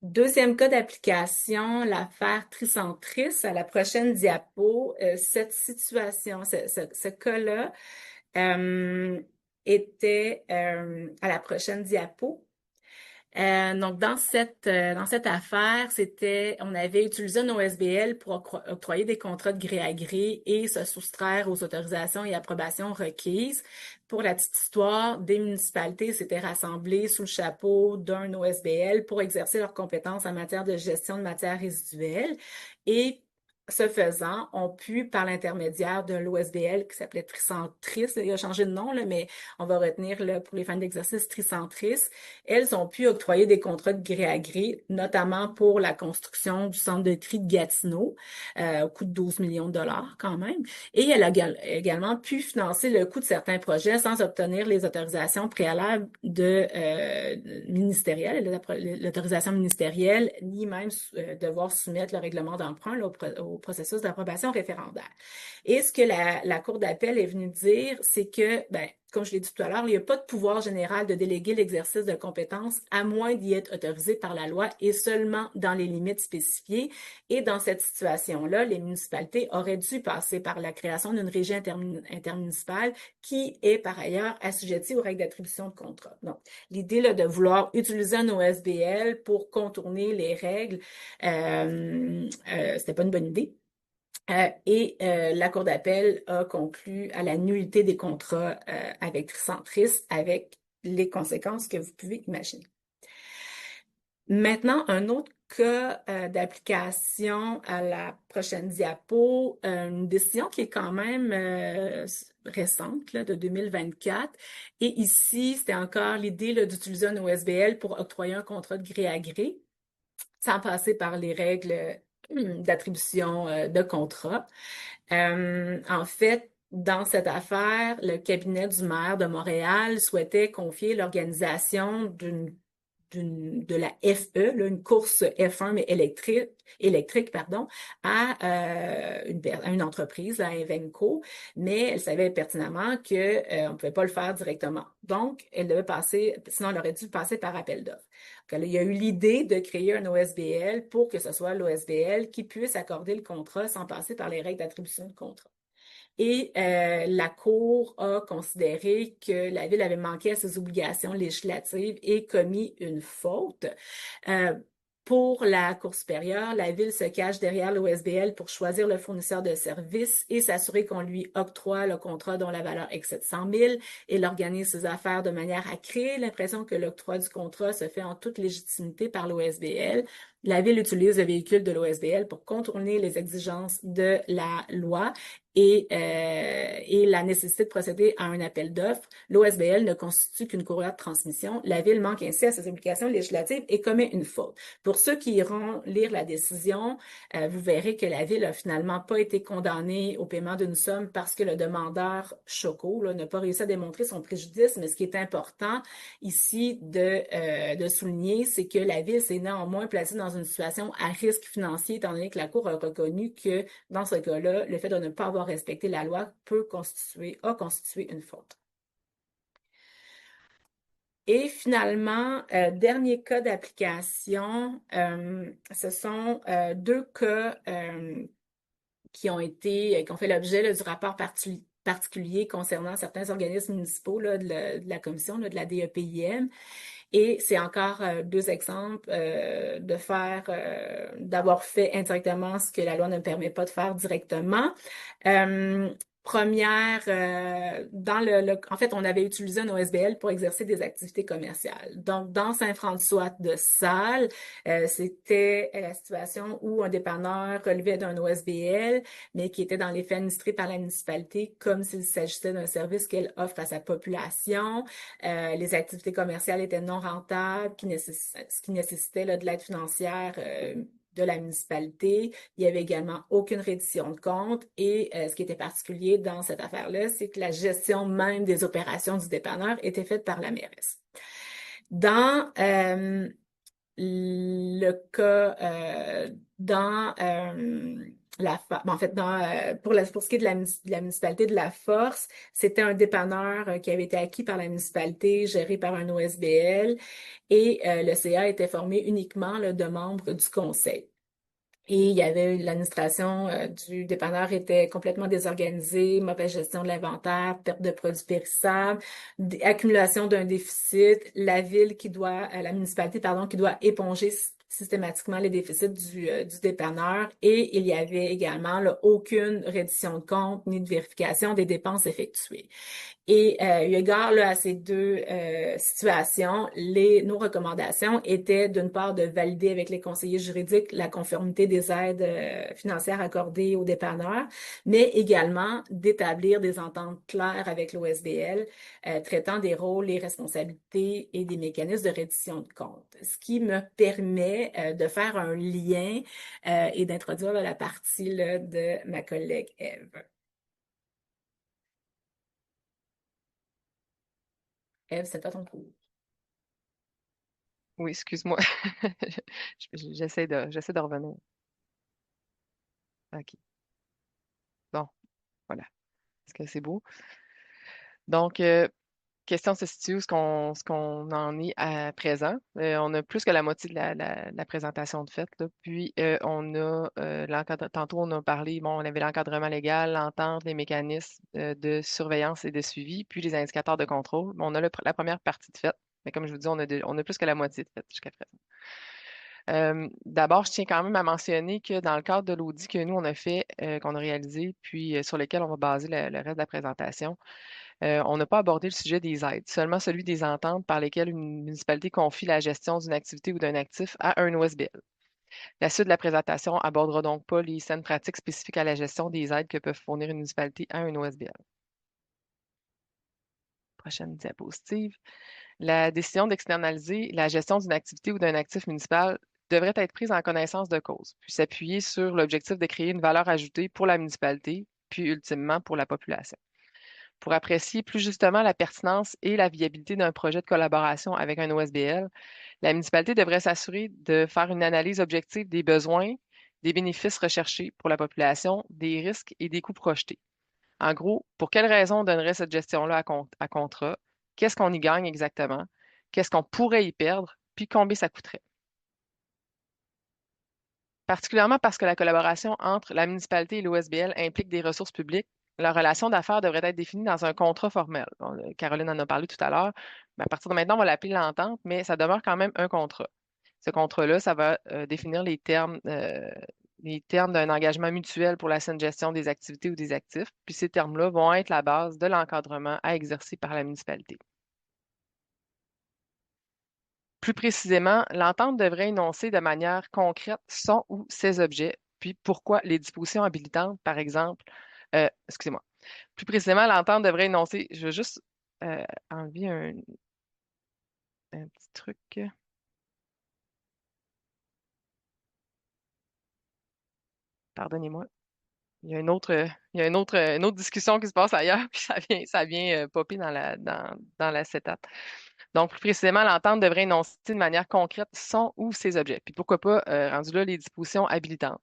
S3: Deuxième cas d'application, l'affaire Tricentris. À la prochaine diapo, cette situation, ce cas-là était à la prochaine diapo. Donc, dans cette affaire, on avait utilisé un OSBL pour octroyer des contrats de gré à gré et se soustraire aux autorisations et approbations requises. Pour la petite histoire, des municipalités s'étaient rassemblées sous le chapeau d'un OSBL pour exercer leurs compétences en matière de gestion de matières résiduelles et ce faisant, ont pu, par l'intermédiaire de l'OSBL qui s'appelait Tricentris, il a changé de nom, là, mais on va retenir là, pour les fins d'exercice Tricentris, elles ont pu octroyer des contrats de gré à gré, notamment pour la construction du centre de tri de Gatineau, au coût de 12 millions de dollars quand même. Et elle a également pu financer le coût de certains projets sans obtenir les autorisations préalables ministérielles, l'autorisation ministérielle, ni même devoir soumettre le règlement d'emprunt au processus d'approbation référendaire. Et ce que la Cour d'appel est venue dire, c'est que, comme je l'ai dit tout à l'heure, il n'y a pas de pouvoir général de déléguer l'exercice de compétences à moins d'y être autorisé par la loi et seulement dans les limites spécifiées. Et dans cette situation-là, les municipalités auraient dû passer par la création d'une régie intermunicipale qui est par ailleurs assujettie aux règles d'attribution de contrat. Donc, l'idée là, de vouloir utiliser un OSBL pour contourner les règles, c'était pas une bonne idée. La Cour d'appel a conclu à la nullité des contrats avec Tricentris avec les conséquences que vous pouvez imaginer. Maintenant, un autre cas d'application à la prochaine diapo, une décision qui est quand même récente, là, de 2024. Et ici, c'était encore l'idée d'utiliser un OSBL pour octroyer un contrat de gré à gré, sans passer par les règles d'attribution de contrat. En fait, dans cette affaire, le cabinet du maire de Montréal souhaitait confier l'organisation de la FE, là, une course F1 mais électrique, à une entreprise, à Invenco, mais elle savait pertinemment que on ne pouvait pas le faire directement. Donc, elle devait sinon elle aurait dû passer par appel d'offres. Il y a eu l'idée de créer un OSBL pour que ce soit l'OSBL qui puisse accorder le contrat sans passer par les règles d'attribution de contrat. Et la Cour a considéré que la Ville avait manqué à ses obligations législatives et commis une faute. Pour la Cour supérieure, la Ville se cache derrière l'OSBL pour choisir le fournisseur de services et s'assurer qu'on lui octroie le contrat dont la valeur excède 100 000 et elle organise ses affaires de manière à créer l'impression que l'octroi du contrat se fait en toute légitimité par l'OSBL. La Ville utilise le véhicule de l'OSBL pour contourner les exigences de la loi et la nécessité de procéder à un appel d'offres. L'OSBL ne constitue qu'une courroie de transmission. La Ville manque ainsi à ses obligations législatives et commet une faute. Pour ceux qui iront lire la décision, vous verrez que la Ville a finalement pas été condamnée au paiement d'une somme parce que le demandeur Choco n'a pas réussi à démontrer son préjudice, mais ce qui est important ici de souligner, c'est que la Ville s'est néanmoins placée dans une situation à risque financier, étant donné que la Cour a reconnu que, dans ce cas-là, le fait de ne pas avoir respecté la loi a constitué une faute. Et finalement, dernier cas d'application, ce sont deux cas qui ont fait l'objet du rapport particulier concernant certains organismes municipaux là, de la commission là, de la DEPIM. Et c'est encore deux exemples d'avoir fait indirectement ce que la loi ne permet pas de faire directement. Première, en fait, on avait utilisé un OSBL pour exercer des activités commerciales. Donc, dans Saint-François-de-Sales, c'était la situation où un dépanneur relevait d'un OSBL, mais qui était dans les faits administré par la municipalité comme s'il s'agissait d'un service qu'elle offre à sa population. Les activités commerciales étaient non rentables, ce qui nécessitait là, de l'aide financière de la municipalité. Il n'y avait également aucune reddition de compte et ce qui était particulier dans cette affaire-là, c'est que la gestion même des opérations du dépanneur était faite par la mairesse. Dans le cas pour ce qui est de la municipalité de La Force, c'était un dépanneur qui avait été acquis par la municipalité, géré par un OSBL, et le CA était formé uniquement là, de membres du conseil. Et il y avait l'administration du dépanneur était complètement désorganisée, mauvaise gestion de l'inventaire, perte de produits périssables, accumulation d'un déficit, la municipalité, pardon, qui doit éponger systématiquement les déficits du dépanneur et il y avait également là, aucune reddition de compte ni de vérification des dépenses effectuées. Et eu égard là, à ces deux situations, nos recommandations étaient d'une part de valider avec les conseillers juridiques la conformité des aides financières accordées aux dépanneurs, mais également d'établir des ententes claires avec l'OSBL traitant des rôles, les responsabilités et des mécanismes de reddition de compte. Ce qui me permet de faire un lien et d'introduire là, la partie là, de ma collègue Ève. Ève, c'est pas ton tour.
S2: Oui, excuse-moi. J'essaie de revenir. OK. Bon, voilà. Est-ce que c'est beau? Donc, question se situe où ce qu'on en est à présent. On a plus que la moitié de la présentation de fait, là. Puis, on a tantôt, on a parlé, bon, on avait l'encadrement légal, l'entente, les mécanismes de surveillance et de suivi, puis les indicateurs de contrôle. On a la première partie de fait. Mais comme je vous dis, on a plus que la moitié de fait jusqu'à présent. D'abord, je tiens quand même à mentionner que dans le cadre de l'audit que nous, on a fait, qu'on a réalisé, puis sur lequel on va baser le reste de la présentation, on n'a pas abordé le sujet des aides, seulement celui des ententes par lesquelles une municipalité confie la gestion d'une activité ou d'un actif à un OSBL. La suite de la présentation abordera donc pas les saines pratiques spécifiques à la gestion des aides que peuvent fournir une municipalité à un OSBL. Prochaine diapositive. La décision d'externaliser la gestion d'une activité ou d'un actif municipal devrait être prise en connaissance de cause, puis s'appuyer sur l'objectif de créer une valeur ajoutée pour la municipalité, puis ultimement pour la population. Pour apprécier plus justement la pertinence et la viabilité d'un projet de collaboration avec un OSBL, la municipalité devrait s'assurer de faire une analyse objective des besoins, des bénéfices recherchés pour la population, des risques et des coûts projetés. En gros, pour quelles raisons on donnerait cette gestion-là à contrat? Qu'est-ce qu'on y gagne exactement? Qu'est-ce qu'on pourrait y perdre? Puis combien ça coûterait? Particulièrement parce que la collaboration entre la municipalité et l'OSBL implique des ressources publiques, la relation d'affaires devrait être définie dans un contrat formel. Bon, Caroline en a parlé tout à l'heure. Mais à partir de maintenant, on va l'appeler l'entente, mais ça demeure quand même un contrat. Ce contrat-là, ça va définir les termes d'un engagement mutuel pour la saine gestion des activités ou des actifs. Puis ces termes-là vont être la base de l'encadrement à exercer par la municipalité. Plus précisément, l'entente devrait énoncer de manière concrète son ou ses objets, puis pourquoi les dispositions habilitantes, par exemple, excusez-moi. Plus précisément, l'entente devrait énoncer, je vais juste enlever un petit truc. Pardonnez-moi. Il y a une autre discussion qui se passe ailleurs, puis ça vient popper dans la setup. Donc, plus précisément, l'entente devrait énoncer de manière concrète son ou ses objets. Puis pourquoi pas, rendu là, les dispositions habilitantes.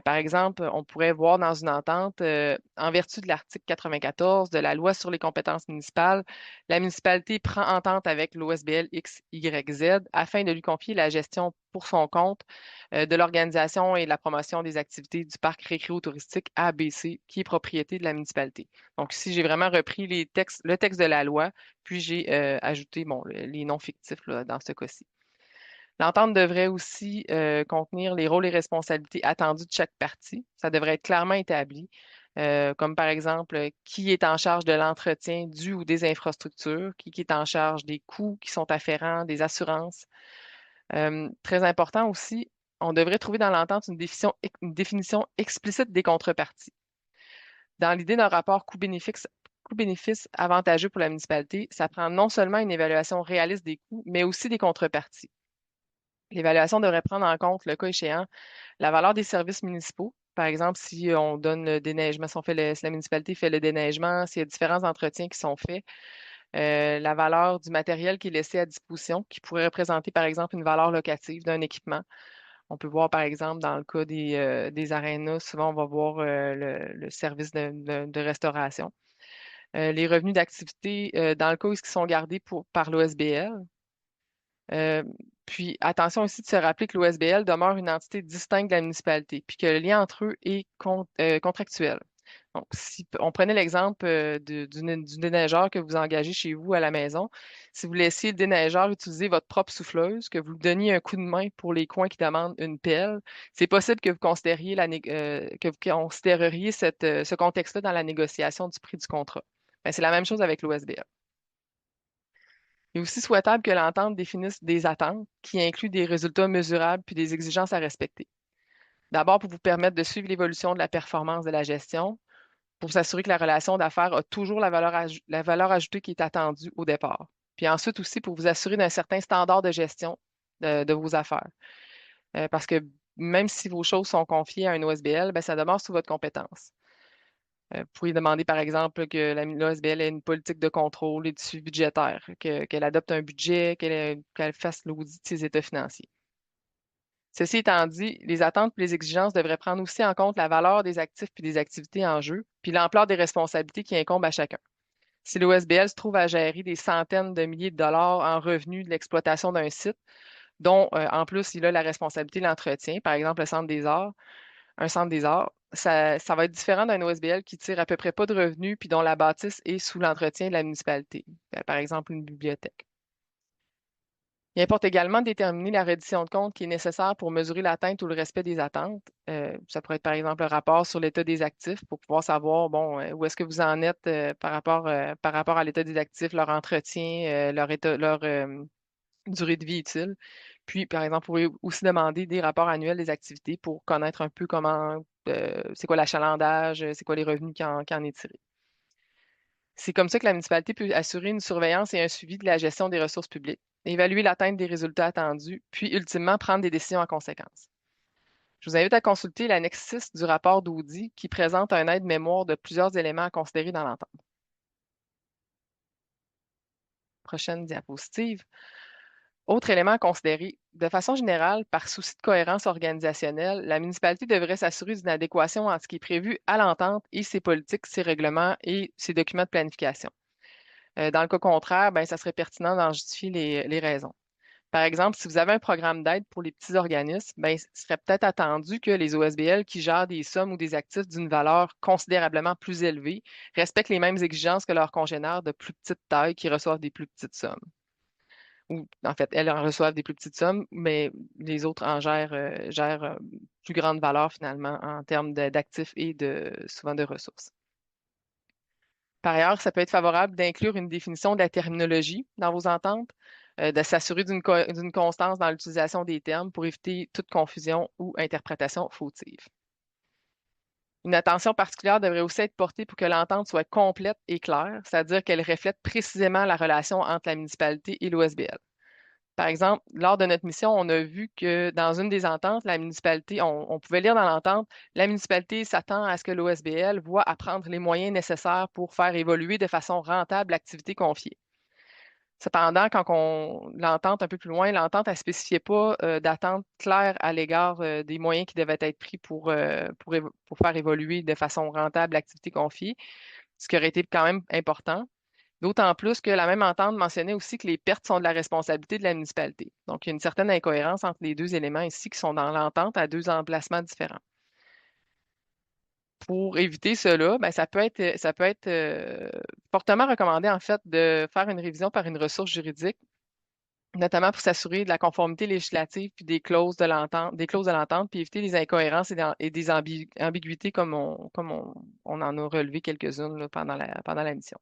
S2: Par exemple, on pourrait voir dans une entente, en vertu de l'article 94 de la loi sur les compétences municipales, la municipalité prend entente avec l'OSBL XYZ afin de lui confier la gestion pour son compte de l'organisation et de la promotion des activités du parc récréo-touristique ABC, qui est propriété de la municipalité. Donc, ici, j'ai vraiment repris le texte de la loi, puis j'ai ajouté bon, les noms fictifs là, dans ce cas-ci. L'entente devrait aussi contenir les rôles et responsabilités attendus de chaque partie. Ça devrait être clairement établi, comme par exemple qui est en charge de l'entretien du ou des infrastructures, qui est en charge des coûts qui sont afférents, des assurances. Très important aussi, on devrait trouver dans l'entente une définition explicite des contreparties. Dans l'idée d'un rapport coût-bénéfice avantageux pour la municipalité, ça prend non seulement une évaluation réaliste des coûts, mais aussi des contreparties. L'évaluation devrait prendre en compte, le cas échéant, la valeur des services municipaux. Par exemple, si on donne le déneigement, si la municipalité fait le déneigement, s'il y a différents entretiens qui sont faits, la valeur du matériel qui est laissé à disposition, qui pourrait représenter, par exemple, une valeur locative d'un équipement. On peut voir, par exemple, dans le cas des arénas, souvent, on va voir le service de restauration. Les revenus d'activité, dans le cas où ils sont gardés par l'OSBL. Euh, Puis, attention aussi de se rappeler que l'OSBL demeure une entité distincte de la municipalité, puis que le lien entre eux est contractuel. Donc, si on prenait l'exemple du déneigeur que vous engagez chez vous à la maison, si vous laissiez le déneigeur utiliser votre propre souffleuse, que vous lui donniez un coup de main pour les coins qui demandent une pelle, c'est possible que vous considériez, ce contexte-là dans la négociation du prix du contrat. Ben, c'est la même chose avec l'OSBL. Il est aussi souhaitable que l'entente définisse des attentes qui incluent des résultats mesurables puis des exigences à respecter. D'abord, pour vous permettre de suivre l'évolution de la performance de la gestion, pour s'assurer que la relation d'affaires a toujours la valeur ajoutée qui est attendue au départ. Puis ensuite aussi, pour vous assurer d'un certain standard de gestion de vos affaires. Parce que même si vos choses sont confiées à un OSBL, ben, ça demeure sous votre compétence. Vous pourriez demander, par exemple, que l'OSBL ait une politique de contrôle et de suivi budgétaire, qu'elle adopte un budget, qu'elle fasse l'audit de ses états financiers. Ceci étant dit, les attentes et les exigences devraient prendre aussi en compte la valeur des actifs et des activités en jeu, puis l'ampleur des responsabilités qui incombent à chacun. Si l'OSBL se trouve à gérer des centaines de milliers de dollars en revenus de l'exploitation d'un site, dont en plus il a la responsabilité de l'entretien, par exemple le centre des arts, un centre des arts, ça va être différent d'un OSBL qui tire à peu près pas de revenus puis dont la bâtisse est sous l'entretien de la municipalité, par exemple une bibliothèque. Il importe également de déterminer la reddition de compte qui est nécessaire pour mesurer l'atteinte ou le respect des attentes. Ça pourrait être par exemple un rapport sur l'état des actifs pour pouvoir savoir bon, où est-ce que vous en êtes par rapport à l'état des actifs, leur entretien, leur durée de vie utile. Puis, par exemple, vous pouvez aussi demander des rapports annuels des activités pour connaître un peu c'est quoi l'achalandage, c'est quoi les revenus qui en est tiré. C'est comme ça que la municipalité peut assurer une surveillance et un suivi de la gestion des ressources publiques, évaluer l'atteinte des résultats attendus, puis ultimement prendre des décisions en conséquence. Je vous invite à consulter l'annexe 6 du rapport d'audit qui présente un aide-mémoire de plusieurs éléments à considérer dans l'entente. Prochaine diapositive. Autre élément à considérer, de façon générale, par souci de cohérence organisationnelle, la municipalité devrait s'assurer d'une adéquation entre ce qui est prévu à l'entente et ses politiques, ses règlements et ses documents de planification. Dans le cas contraire, ben, ça serait pertinent d'en justifier les raisons. Par exemple, si vous avez un programme d'aide pour les petits organismes, ben, il serait peut-être attendu que les OSBL qui gèrent des sommes ou des actifs d'une valeur considérablement plus élevée respectent les mêmes exigences que leurs congénères de plus petite taille qui reçoivent des plus petites sommes. Ou en fait, elles en reçoivent des plus petites sommes, mais les autres en gèrent plus grande valeur finalement en termes d'actifs et souvent de ressources. Par ailleurs, ça peut être favorable d'inclure une définition de la terminologie dans vos ententes. de s'assurer d'une constance dans l'utilisation des termes pour éviter toute confusion ou interprétation fautive. Une attention particulière devrait aussi être portée pour que l'entente soit complète et claire, c'est-à-dire qu'elle reflète précisément la relation entre la municipalité et l'OSBL. Par exemple, lors de notre mission, on a vu que dans une des ententes, la municipalité, on pouvait lire dans l'entente, la municipalité s'attend à ce que l'OSBL voit à prendre les moyens nécessaires pour faire évoluer de façon rentable l'activité confiée. Cependant, quand on l'entente un peu plus loin, l'entente, elle ne spécifiait pas d'attente claire à l'égard des moyens qui devaient être pris pour faire évoluer de façon rentable l'activité confiée, ce qui aurait été quand même important. D'autant plus que la même entente mentionnait aussi que les pertes sont de la responsabilité de la municipalité. Donc, il y a une certaine incohérence entre les deux éléments ici qui sont dans l'entente à deux emplacements différents. Pour éviter cela, ben, ça peut être fortement recommandé, en fait, de faire une révision par une ressource juridique, notamment pour s'assurer de la conformité législative puis des clauses de l'entente, puis éviter les incohérences et des ambiguïtés comme on en a relevé quelques-unes là, pendant la mission.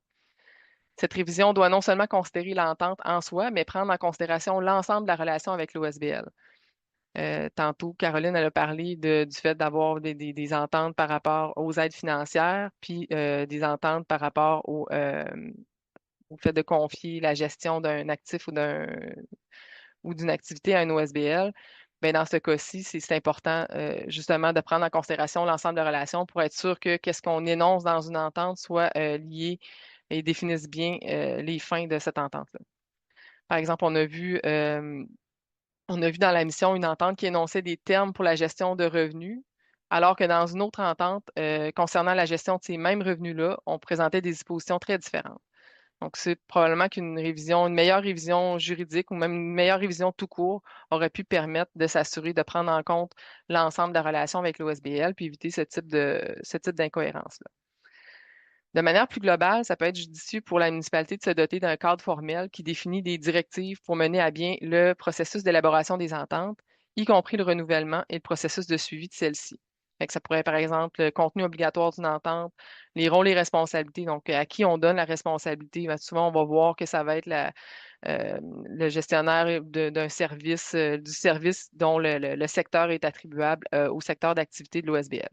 S2: Cette révision doit non seulement considérer l'entente en soi, mais prendre en considération l'ensemble de la relation avec l'OSBL. Tantôt, Caroline, elle a parlé du fait d'avoir des ententes par rapport aux aides financières, puis des ententes par rapport au fait de confier la gestion d'un actif ou d'une activité à un OSBL. Ben, dans ce cas-ci, c'est important justement de prendre en considération l'ensemble de relations pour être sûr que qu'est-ce qu'on énonce dans une entente soit lié et définisse bien les fins de cette entente-là. Par exemple, on a vu dans la mission une entente qui énonçait des termes pour la gestion de revenus, alors que dans une autre entente concernant la gestion de ces mêmes revenus-là, on présentait des dispositions très différentes. Donc, c'est probablement une meilleure révision juridique ou même une meilleure révision tout court aurait pu permettre de s'assurer de prendre en compte l'ensemble de la relation avec l'OSBL puis éviter ce type d'incohérence-là. De manière plus globale, ça peut être judicieux pour la municipalité de se doter d'un cadre formel qui définit des directives pour mener à bien le processus d'élaboration des ententes, y compris le renouvellement et le processus de suivi de celle-ci. Fait que ça pourrait être, par exemple, le contenu obligatoire d'une entente, les rôles et responsabilités. Donc, à qui on donne la responsabilité? Ben, souvent, on va voir que ça va être le gestionnaire d'un service, du service dont le secteur est attribuable au secteur d'activité de l'OSBL.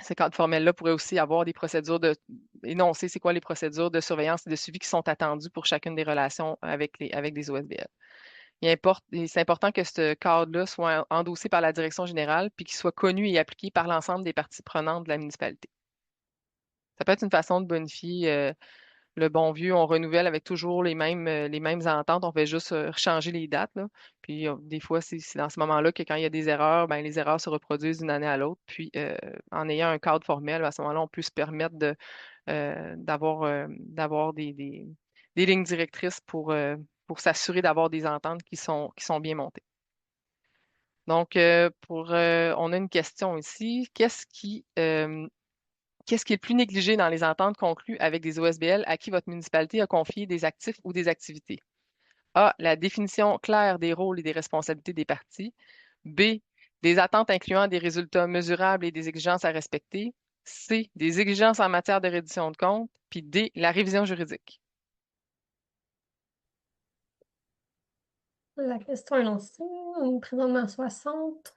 S2: Ces cadres formels-là pourraient aussi avoir des procédures énoncer c'est quoi les procédures de surveillance et de suivi qui sont attendues pour chacune des relations avec des OSBL. C'est important que ce cadre-là soit endossé par la direction générale puis qu'il soit connu et appliqué par l'ensemble des parties prenantes de la municipalité. Ça peut être une façon de bonifier le bon vieux, on renouvelle avec toujours les mêmes ententes, on fait juste changer les dates, là. Puis des fois, c'est dans ce moment-là que quand il y a des erreurs, ben, les erreurs se reproduisent d'une année à l'autre. Puis en ayant un cadre formel, à ce moment-là, on peut se permettre d'avoir des lignes directrices pour s'assurer d'avoir des ententes qui sont bien montées. Donc, on a une question ici. Qu'est-ce qui est le plus négligé dans les ententes conclues avec des OSBL à qui votre municipalité a confié des actifs ou des activités? A. La définition claire des rôles et des responsabilités des parties. B. Des attentes incluant des résultats mesurables et des exigences à respecter. C. Des exigences en matière de reddition de comptes. Puis D. La révision juridique.
S1: La question est lancée. On est présentement à 60.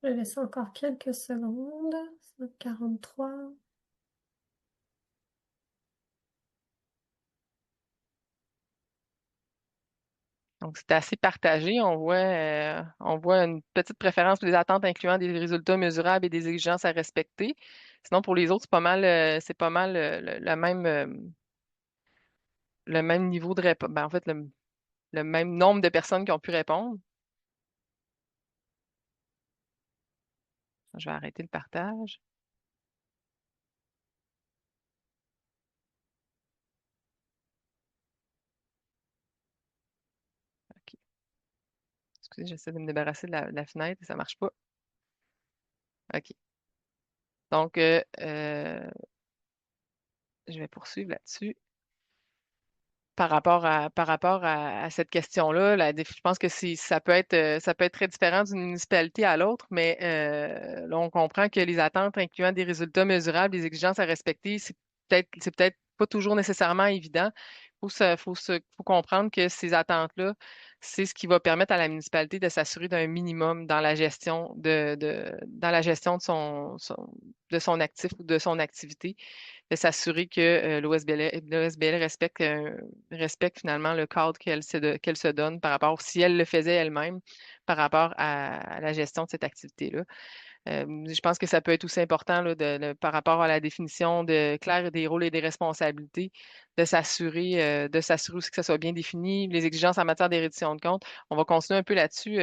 S1: Je vais laisser encore quelques secondes. 43.
S2: Donc, c'est assez partagé. On voit une petite préférence pour les attentes incluant des résultats mesurables et des exigences à respecter. Sinon, pour les autres, c'est pas mal le même niveau de réponse. Ben, en fait, le même nombre de personnes qui ont pu répondre. Je vais arrêter le partage. OK. Excusez, j'essaie de me débarrasser de la fenêtre et ça ne marche pas. OK. Donc, je vais poursuivre là-dessus. par rapport à cette question-là. Je pense que ça peut être très différent d'une municipalité à l'autre, mais là, on comprend que les attentes incluant des résultats mesurables, des exigences à respecter, c'est peut-être pas toujours nécessairement évident. Faut comprendre que ces attentes-là, c'est ce qui va permettre à la municipalité de s'assurer d'un minimum dans la gestion dans la gestion de son actif ou de son activité, de s'assurer que l'OSBL respecte finalement le cadre qu'elle se donne par rapport, si elle le faisait elle-même, par rapport à la gestion de cette activité-là. Je pense que ça peut être aussi important là, par rapport à la définition claire des rôles et des responsabilités, de s'assurer aussi que ça soit bien défini, les exigences en matière d'érédition de compte. On va continuer un peu là-dessus,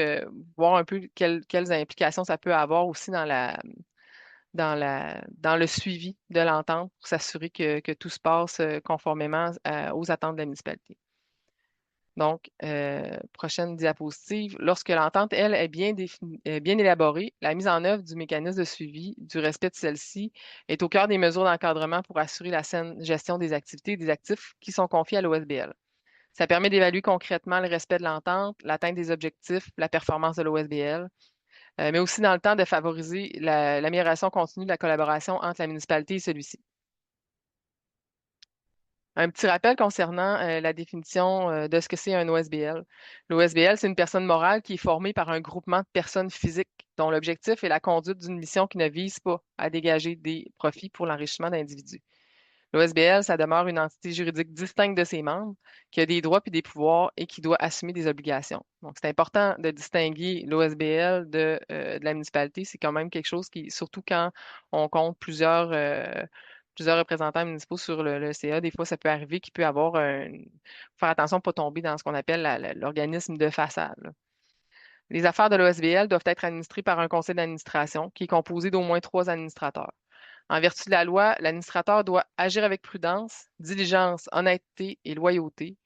S2: voir un peu quelles implications ça peut avoir aussi dans le suivi de l'entente pour s'assurer que tout se passe conformément aux attentes de la municipalité. Donc, prochaine diapositive. Lorsque l'entente, elle, est bien élaborée, la mise en œuvre du mécanisme de suivi du respect de celle-ci est au cœur des mesures d'encadrement pour assurer la saine gestion des activités et des actifs qui sont confiés à l'OSBL. Ça permet d'évaluer concrètement le respect de l'entente, l'atteinte des objectifs, la performance de l'OSBL, mais aussi dans le temps de favoriser l'amélioration continue de la collaboration entre la municipalité et celui-ci. Un petit rappel concernant la définition de ce que c'est un OSBL. L'OSBL, c'est une personne morale qui est formée par un groupement de personnes physiques dont l'objectif est la conduite d'une mission qui ne vise pas à dégager des profits pour l'enrichissement d'individus. L'OSBL, ça demeure une entité juridique distincte de ses membres, qui a des droits puis des pouvoirs et qui doit assumer des obligations. Donc, c'est important de distinguer l'OSBL de la municipalité. C'est quand même quelque chose qui, surtout quand on compte plusieurs représentants municipaux sur le CA, des fois, ça peut arriver qu'il peut avoir faire attention de ne pas tomber dans ce qu'on appelle l'organisme de façade, là. Les affaires de l'OSBL doivent être administrées par un conseil d'administration qui est composé d'au moins 3 administrateurs. En vertu de la loi, l'administrateur doit agir avec prudence, diligence, honnêteté et loyauté.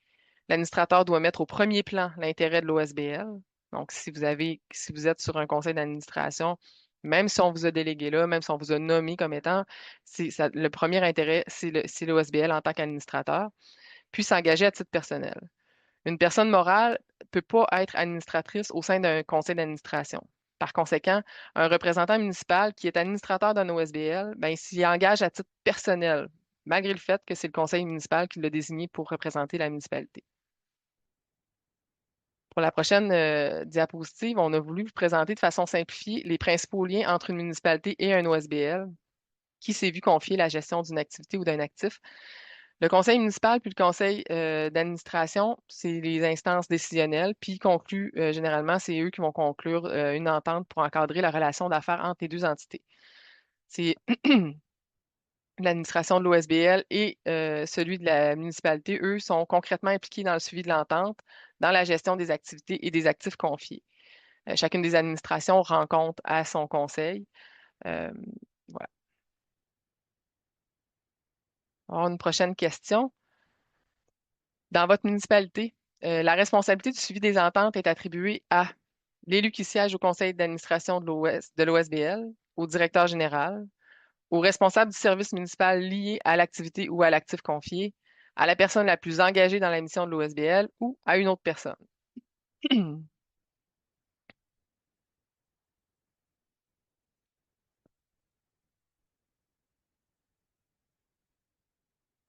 S2: L'administrateur doit mettre au premier plan l'intérêt de l'OSBL. Donc, si vous êtes sur un conseil d'administration, même si on vous a délégué là, même si on vous a nommé comme étant, le premier intérêt, c'est l'OSBL en tant qu'administrateur, puis s'engager à titre personnel. Une personne morale ne peut pas être administratrice au sein d'un conseil d'administration. Par conséquent, un représentant municipal qui est administrateur d'un OSBL, ben, s'y engage à titre personnel, malgré le fait que c'est le conseil municipal qui l'a désigné pour représenter la municipalité. Pour la prochaine diapositive, on a voulu vous présenter de façon simplifiée les principaux liens entre une municipalité et un OSBL qui s'est vu confier la gestion d'une activité ou d'un actif. Le conseil municipal puis le conseil d'administration, c'est les instances décisionnelles, puis généralement, c'est eux qui vont conclure une entente pour encadrer la relation d'affaires entre les deux entités. C'est l'administration de l'OSBL et celui de la municipalité, eux, sont concrètement impliqués dans le suivi de l'entente, dans la gestion des activités et des actifs confiés. Chacune des administrations rend compte à son conseil. Euh, voilà. Alors, une prochaine question. Dans votre municipalité, la responsabilité du suivi des ententes est attribuée à l'élu qui siège au conseil d'administration de l'OSBL, au directeur général, au responsable du service municipal lié à l'activité ou à l'actif confié, à la personne la plus engagée dans la mission de l'OSBL ou à une autre personne.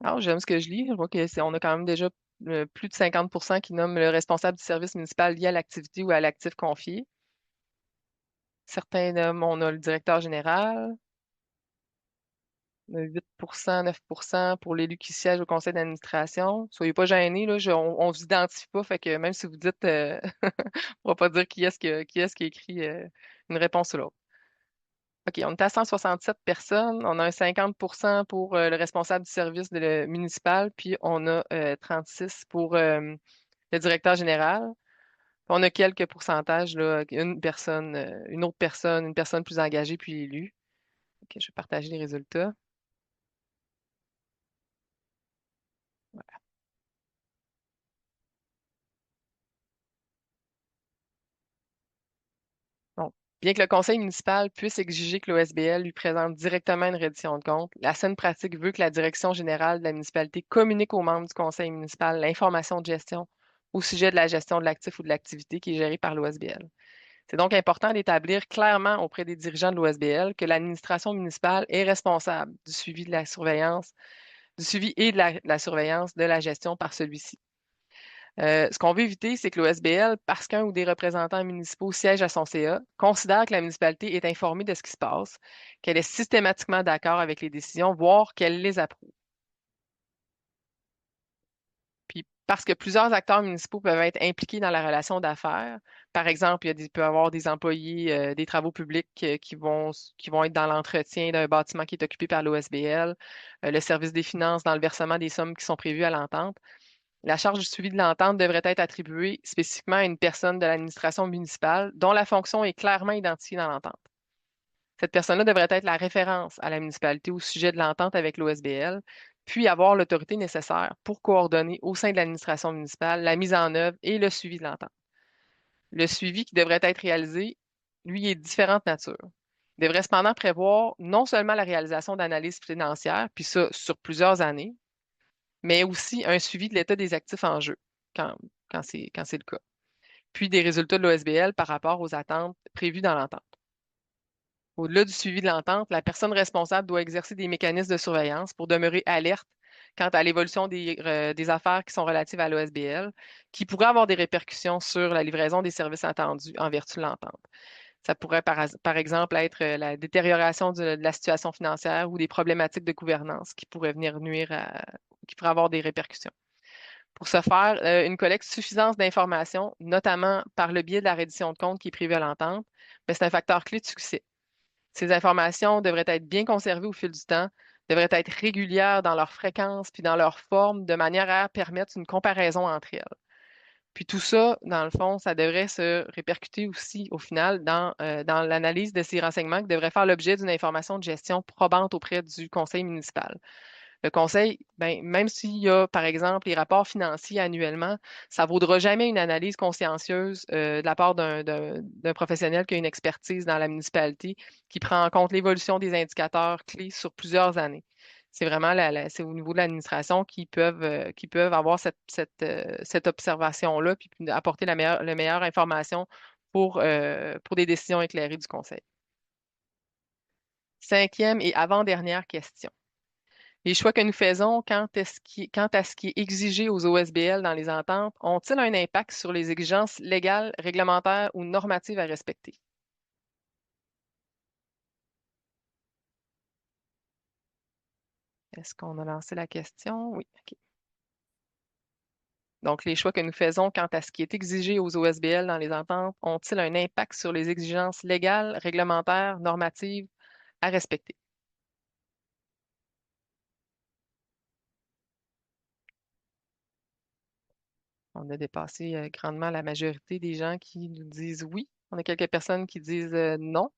S2: Alors, j'aime ce que je lis. Je vois on a quand même déjà plus de 50% qui nomment le responsable du service municipal lié à l'activité ou à l'actif confié. Certains nomment, on a le directeur général, 8%, 9% pour l'élu qui siège au conseil d'administration. Soyez pas gênés, là, on vous identifie pas, fait que même si vous dites, on va pas dire qui est-ce qui a écrit une réponse ou l'autre. OK, on est à 167 personnes. On a un 50% pour le responsable du service municipal, puis on a 36 pour le directeur général. On a quelques pourcentages, là, une autre personne, une personne plus engagée, puis élue. OK, je vais partager les résultats. Bon, Bien que le conseil municipal puisse exiger que l'OSBL lui présente directement une reddition de compte, la saine pratique veut que la direction générale de la municipalité communique aux membres du conseil municipal l'information de gestion au sujet de la gestion de l'actif ou de l'activité qui est gérée par l'OSBL. C'est donc important d'établir clairement auprès des dirigeants de l'OSBL que l'administration municipale est responsable du suivi de la surveillance, du suivi et de la surveillance de la gestion par celui-ci. Ce qu'on veut éviter, c'est que l'OSBL, parce qu'un ou des représentants municipaux siègent à son CA, considère que la municipalité est informée de ce qui se passe, qu'elle est systématiquement d'accord avec les décisions, voire qu'elle les approuve. Puis parce que plusieurs acteurs municipaux peuvent être impliqués dans la relation d'affaires. Par exemple, il peut y avoir des employés des travaux publics qui vont être dans l'entretien d'un bâtiment qui est occupé par l'OSBL, le service des finances dans le versement des sommes qui sont prévues à l'entente. La charge du suivi de l'entente devrait être attribuée spécifiquement à une personne de l'administration municipale dont la fonction est clairement identifiée dans l'entente. Cette personne-là devrait être la référence à la municipalité au sujet de l'entente avec l'OSBL, puis avoir l'autorité nécessaire pour coordonner au sein de l'administration municipale la mise en œuvre et le suivi de l'entente. Le suivi qui devrait être réalisé, lui, est de différentes natures. Il devrait cependant prévoir non seulement la réalisation d'analyses financières, puis ça sur plusieurs années, mais aussi un suivi de l'état des actifs en jeu, quand, quand c'est le cas, puis des résultats de l'OSBL par rapport aux attentes prévues dans l'entente. Au-delà du suivi de l'entente, la personne responsable doit exercer des mécanismes de surveillance pour demeurer alerte quant à l'évolution des affaires qui sont relatives à l'OSBL, qui pourraient avoir des répercussions sur la livraison des services attendus en vertu de l'entente. Ça pourrait, par exemple, être la détérioration de la situation financière ou des problématiques de gouvernance qui pourraient venir nuire qui pourraient avoir des répercussions. Pour ce faire, une collecte suffisante d'informations, notamment par le biais de la reddition de compte qui est prévue à l'entente, c'est un facteur clé de succès. Ces informations devraient être bien conservées au fil du temps, devraient être régulières dans leur fréquence puis dans leur forme, de manière à permettre une comparaison entre elles. Puis tout ça, dans le fond, ça devrait se répercuter aussi au final dans l'analyse de ces renseignements qui devraient faire l'objet d'une information de gestion probante auprès du conseil municipal. Le conseil, ben, même s'il y a, par exemple, les rapports financiers annuellement, ça ne vaudra jamais une analyse consciencieuse de la part d'un professionnel qui a une expertise dans la municipalité, qui prend en compte l'évolution des indicateurs clés sur plusieurs années. C'est vraiment c'est au niveau de l'administration qui peuvent avoir cette observation-là, puis apporter la meilleure information pour des décisions éclairées du conseil. Cinquième et avant-dernière question. Les choix que nous faisons quant à ce qui est exigé aux OSBL dans les ententes ont-ils un impact sur les exigences légales, réglementaires ou normatives à respecter? Est-ce qu'on a lancé la question? Oui, OK. Donc, les choix que nous faisons quant à ce qui est exigé aux OSBL dans les ententes ont-ils un impact sur les exigences légales, réglementaires, normatives à respecter? On a dépassé grandement la majorité des gens qui nous disent oui. On a quelques personnes qui disent non.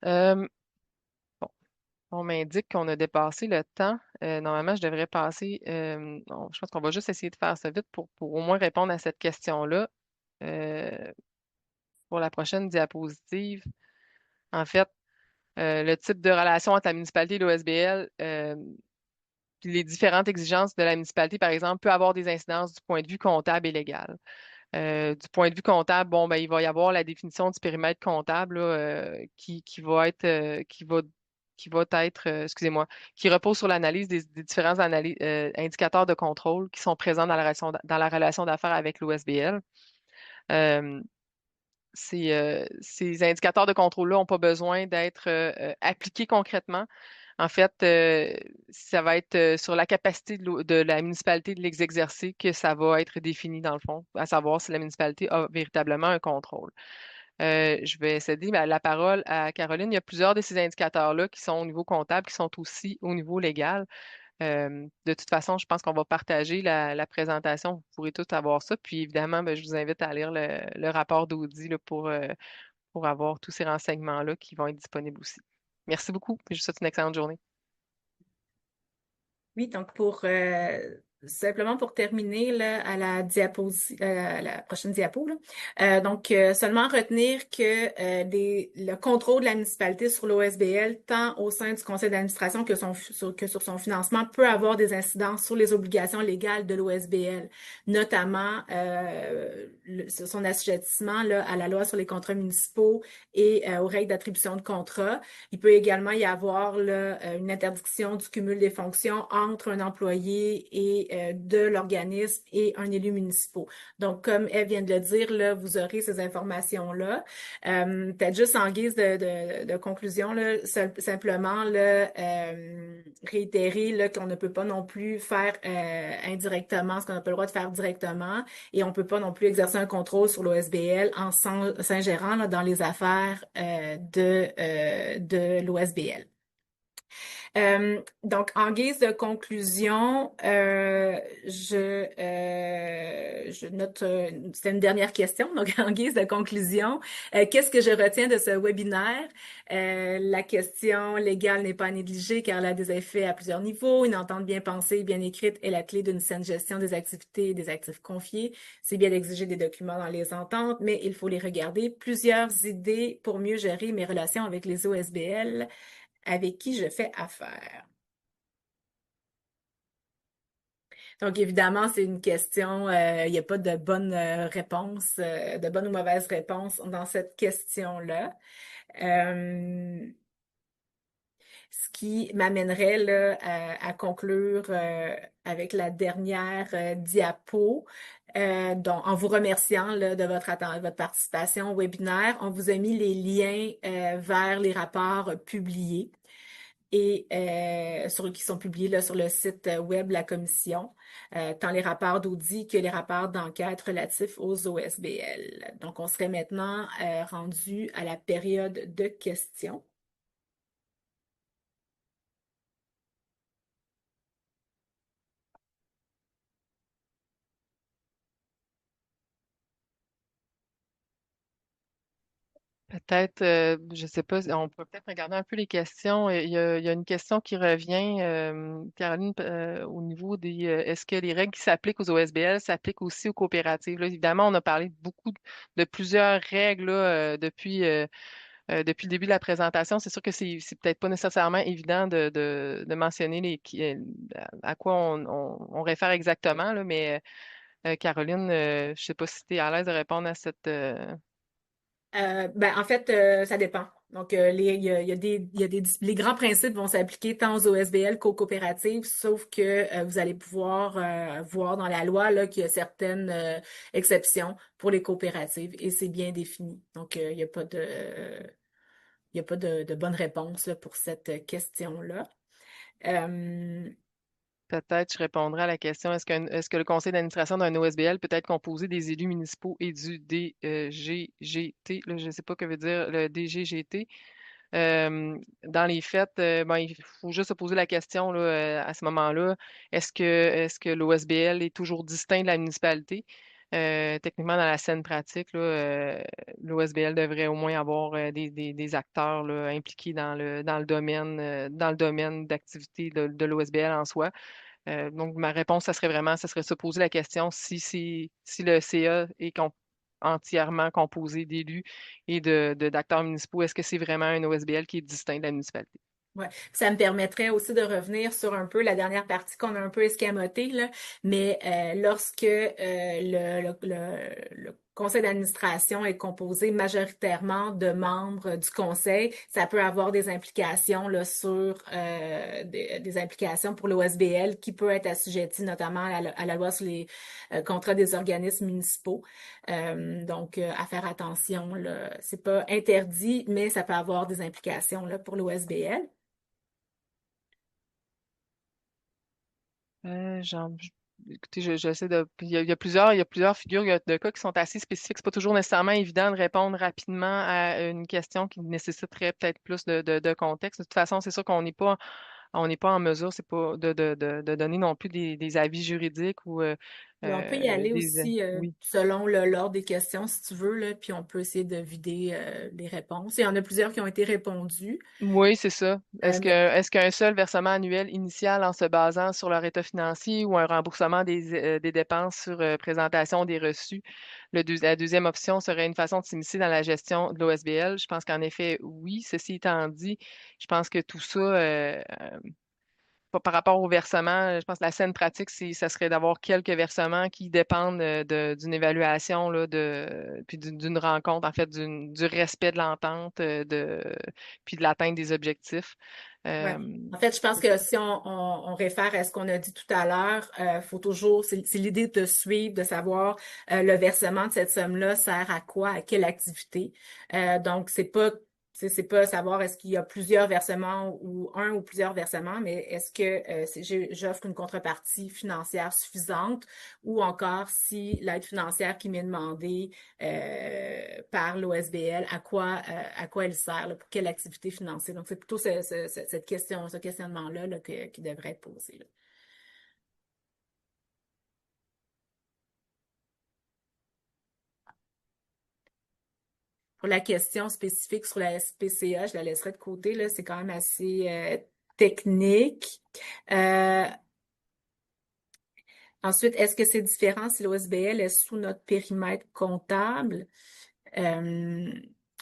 S2: Euh, bon, on m'indique qu'on a dépassé le temps. Normalement, je devrais passer. Je pense qu'on va juste essayer de faire ça vite pour au moins répondre à cette question-là. Euh, pour la prochaine diapositive, en fait, le type de relation entre la municipalité et l'OSBL, puis les différentes exigences de la municipalité, par exemple, peut avoir des incidences du point de vue comptable et légal. Du point de vue comptable, bon, ben, il va y avoir la définition du périmètre comptable là, qui va être, excusez-moi, qui repose sur l'analyse des différents indicateurs de contrôle qui sont présents dans la relation d'affaires avec l'OSBL. Euh, ces indicateurs de contrôle-là n'ont pas besoin d'être appliqués concrètement. En fait, ça va être sur la capacité de la municipalité de les exercer que ça va être défini dans le fond, à savoir si la municipalité a véritablement un contrôle. Je vais céder la parole à Caroline. Il y a plusieurs de ces indicateurs-là qui sont au niveau comptable, qui sont aussi au niveau légal. De toute façon, je pense qu'on va partager la présentation. Vous pourrez tous avoir ça. Puis évidemment, ben, je vous invite à lire le rapport d'Audi là, pour avoir tous ces renseignements-là qui vont être disponibles aussi. Merci beaucoup. Je vous souhaite une excellente journée.
S3: Oui, donc pour simplement pour terminer là, à à la prochaine diapo, là. Seulement retenir que le contrôle de la municipalité sur l'OSBL, tant au sein du conseil d'administration que sur son financement, peut avoir des incidences sur les obligations légales de l'OSBL, notamment son assujettissement là, à la loi sur les contrats municipaux et aux règles d'attribution de contrats. Il peut également y avoir là, une interdiction du cumul des fonctions entre un employé et de l'organisme et un élu municipal. Donc, comme elle vient de le dire, là, vous aurez ces informations-là. Peut-être juste en guise de conclusion, là, simplement là, réitérer là, qu'on ne peut pas non plus faire indirectement ce qu'on n'a pas le droit de faire directement et on ne peut pas non plus exercer un contrôle sur l'OSBL en s'ingérant là, dans les affaires de l'OSBL. Donc, en guise de conclusion, je note, c'est une dernière question, donc en guise de conclusion, qu'est-ce que je retiens de ce webinaire? La question légale n'est pas à négliger car elle a des effets à plusieurs niveaux. Une entente bien pensée, bien écrite est la clé d'une saine gestion des activités et des actifs confiés. C'est bien d'exiger des documents dans les ententes, mais il faut les regarder. Plusieurs idées pour mieux gérer mes relations avec les OSBL avec qui je fais affaire. Donc, évidemment, c'est une question, il n'y a pas de bonne réponse, de bonne ou mauvaise réponse dans cette question-là. Ce qui m'amènerait là, à conclure avec la dernière diapo. Donc, en vous remerciant là, de votre participation au webinaire, on vous a mis les liens vers les rapports publiés et qui sont publiés là, sur le site web de la commission, tant les rapports d'audit que les rapports d'enquête relatifs aux OSBL. Donc, on serait maintenant rendu à la période de questions.
S2: Peut-être, je sais pas, on peut peut-être regarder un peu les questions. Il y a une question qui revient, Caroline, au niveau des, est-ce que les règles qui s'appliquent aux OSBL s'appliquent aussi aux coopératives? Là, évidemment, on a parlé de plusieurs règles là, depuis le début de la présentation. C'est sûr que c'est peut-être pas nécessairement évident de mentionner à quoi on réfère exactement, là, mais Caroline, je sais pas si tu es à l'aise de répondre à cette.
S3: En fait, ça dépend. Donc, les grands principes vont s'appliquer tant aux OSBL qu'aux coopératives, sauf que vous allez pouvoir voir dans la loi là, qu'il y a certaines exceptions pour les coopératives et c'est bien défini. Donc, il y a pas de bonne réponse là, pour cette question-là. Euh,
S2: Peut-être je répondrai à la question, est-ce que le conseil d'administration d'un OSBL peut être composé des élus municipaux et du DGGT? Là, je ne sais pas que veut dire le DGGT. Dans les faits, ben, il faut juste se poser la question là, à ce moment-là, est-ce que l'OSBL est toujours distinct de la municipalité? Techniquement, dans la scène pratique, là, l'OSBL devrait au moins avoir des acteurs là, impliqués dans le domaine d'activité de l'OSBL en soi. Donc, ma réponse, ça serait se poser la question si le CA est entièrement composé d'élus et d'acteurs municipaux, est-ce que c'est vraiment un OSBL qui est distinct de la municipalité?
S3: Ouais, ça me permettrait aussi de revenir sur un peu la dernière partie qu'on a un peu escamotée, là, mais lorsque le conseil d'administration est composé majoritairement de membres du conseil, ça peut avoir des implications là, sur des implications pour l'OSBL qui peut être assujetti notamment à la loi sur les contrats des organismes municipaux. À faire attention, là, c'est pas interdit, mais ça peut avoir des implications là, pour l'OSBL.
S2: Écoutez, j'essaie de. Il y a plusieurs figures de cas qui sont assez spécifiques. C'est pas toujours nécessairement évident de répondre rapidement à une question qui nécessiterait peut-être plus de contexte. De toute façon, c'est sûr on n'est pas en mesure, c'est pas de donner non plus des avis juridiques ou
S3: On peut y aller aussi
S2: Oui.
S3: selon l'ordre des questions, si tu veux, là, puis on peut essayer de vider les réponses. Il y en a plusieurs qui ont été répondues.
S2: Oui, c'est ça.
S3: Mais
S2: Est-ce qu'un seul versement annuel initial en se basant sur leur état financier ou un remboursement des dépenses sur présentation des reçus? La deuxième option serait une façon de s'immiscer dans la gestion de l'OSBL. Je pense qu'en effet, oui. Ceci étant dit, je pense que tout ça, par rapport au versement, je pense que la scène pratique, ça serait d'avoir quelques versements qui dépendent d'une évaluation là, puis d'une rencontre, en fait, du respect de l'entente, puis de l'atteinte des objectifs.
S3: ouais.
S2: Euh,
S3: En fait, je pense
S2: c'est ça.
S3: que si on réfère à ce qu'on a dit tout à l'heure, faut toujours, c'est l'idée de suivre, de savoir le versement de cette somme-là sert à quoi, à quelle activité. Donc, c'est pas savoir est-ce qu'il y a plusieurs versements ou un ou plusieurs versements, mais est-ce que j'offre une contrepartie financière suffisante ou encore si l'aide financière qui m'est demandée par l'OSBL, à quoi elle sert, là, pour quelle activité financière. Donc, c'est plutôt cette question, ce questionnement-là là, qui devrait être posé, là. Pour la question spécifique sur la SPCA, je la laisserai de côté, là, c'est quand même assez technique. Euh, Ensuite, est-ce que c'est différent si l'OSBL est sous notre périmètre comptable? Euh,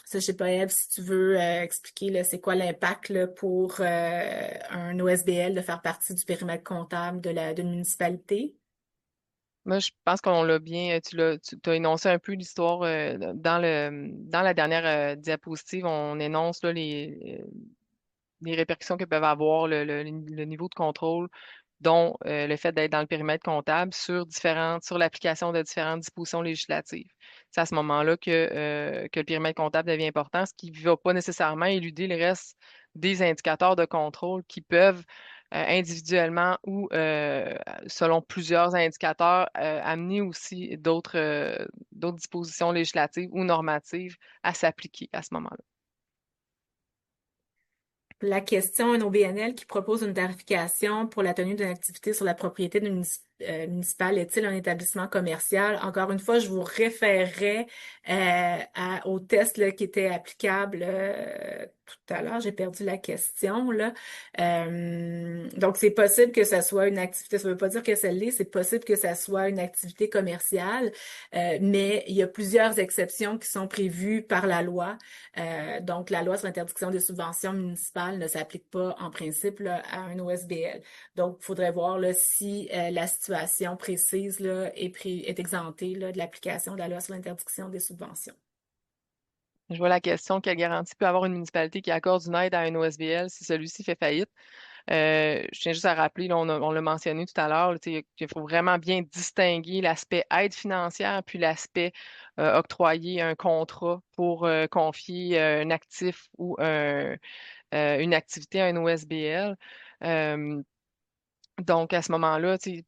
S3: Ça, je sais pas, Eve, si tu veux expliquer là, c'est quoi l'impact là, pour un OSBL de faire partie du périmètre comptable d'une municipalité?
S2: Moi, je pense qu'on l'a bien, tu as énoncé un peu l'histoire dans la dernière diapositive, on énonce là, les répercussions que peuvent avoir le niveau de contrôle, dont le fait d'être dans le périmètre comptable sur l'application de différentes dispositions législatives. C'est à ce moment-là que le périmètre comptable devient important, ce qui ne va pas nécessairement éluder le reste des indicateurs de contrôle qui peuvent individuellement ou selon plusieurs indicateurs amener aussi d'autres dispositions législatives ou normatives à s'appliquer à ce moment-là.
S3: La question, un OBNL qui propose une tarification pour la tenue d'une activité sur la propriété municipale est-il un établissement commercial? Encore une fois, je vous référerai au test là, qui était applicable tout à l'heure. J'ai perdu la question là. Donc, c'est possible que ça soit une activité. Ça ne veut pas dire que ça l'est. C'est possible que ça soit une activité commerciale, mais il y a plusieurs exceptions qui sont prévues par la loi. Donc, la loi sur l'interdiction des subventions municipales ne s'applique pas en principe là, à un OSBL. Donc, il faudrait voir là, si la situation précise là, est exemptée là, de l'application de la loi sur l'interdiction des subventions.
S2: Je vois la question, quelle garantie peut avoir une municipalité qui accorde une aide à un OSBL si celui-ci fait faillite? Je tiens juste à rappeler, là, on l'a mentionné tout à l'heure, là, tu sais, qu'il faut vraiment bien distinguer l'aspect aide financière puis l'aspect octroyer un contrat pour confier un actif ou une activité à un OSBL. Euh, donc, à ce moment-là, tu sais,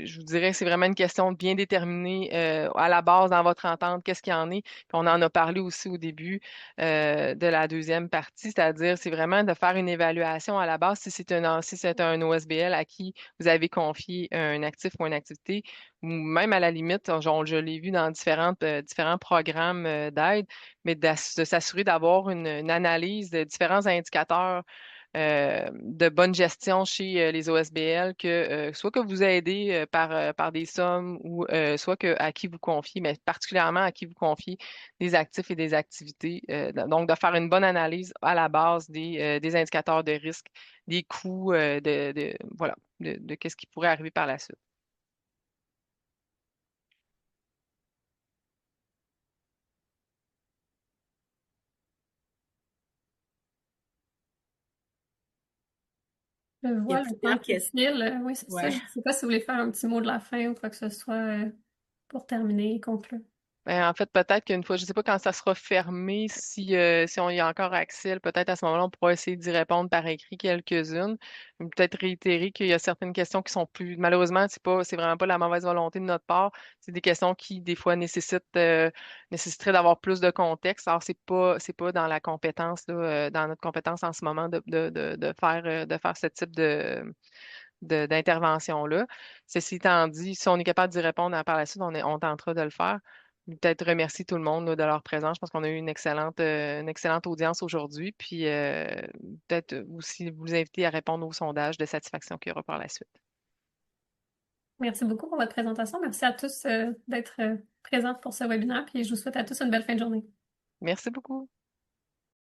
S2: je vous dirais que c'est vraiment une question de bien déterminer à la base dans votre entente qu'est-ce qu'il y en est. Puis on en a parlé aussi au début de la deuxième partie, c'est-à-dire c'est vraiment de faire une évaluation à la base si c'est un OSBL à qui vous avez confié un actif ou une activité, ou même à la limite, genre, je l'ai vu dans différents programmes d'aide, mais de s'assurer d'avoir une analyse de différents indicateurs de bonne gestion chez les OSBL, que soit que vous aidez par des sommes ou soit à qui vous confiez, mais particulièrement à qui vous confiez des actifs et des activités. Donc, de faire une bonne analyse à la base des indicateurs de risque, des coûts, voilà, de qu'est-ce qui pourrait arriver par la suite.
S1: Je
S3: Il y a
S1: vois le temps
S3: plusieurs
S1: qui
S3: questions.
S1: file. Oui, c'est ça.
S3: Ouais.
S1: Je ne sais pas si vous voulez faire un petit mot de la fin ou quoi que ce soit pour terminer et conclure.
S2: Ben, en fait, peut-être qu'une fois, je ne sais pas quand ça sera fermé, si on y a encore accès, peut-être à ce moment-là, on pourra essayer d'y répondre par écrit quelques-unes. Peut-être réitérer qu'il y a certaines questions qui sont plus, malheureusement, c'est vraiment pas la mauvaise volonté de notre part. C'est des questions qui, des fois, nécessiteraient d'avoir plus de contexte. Alors, c'est pas dans la compétence, là, dans notre compétence en ce moment de faire ce type d'intervention-là. Ceci étant dit, si on est capable d'y répondre par la suite, on tentera de le faire. Peut-être remercier tout le monde là, de leur présence. Je pense qu'on a eu une excellente audience aujourd'hui. Puis peut-être aussi vous inviter à répondre au sondage de satisfaction qu'il y aura par la suite.
S1: Merci beaucoup pour votre présentation. Merci à tous d'être présents pour ce webinaire, puis je vous souhaite à tous une belle fin de journée.
S2: Merci beaucoup.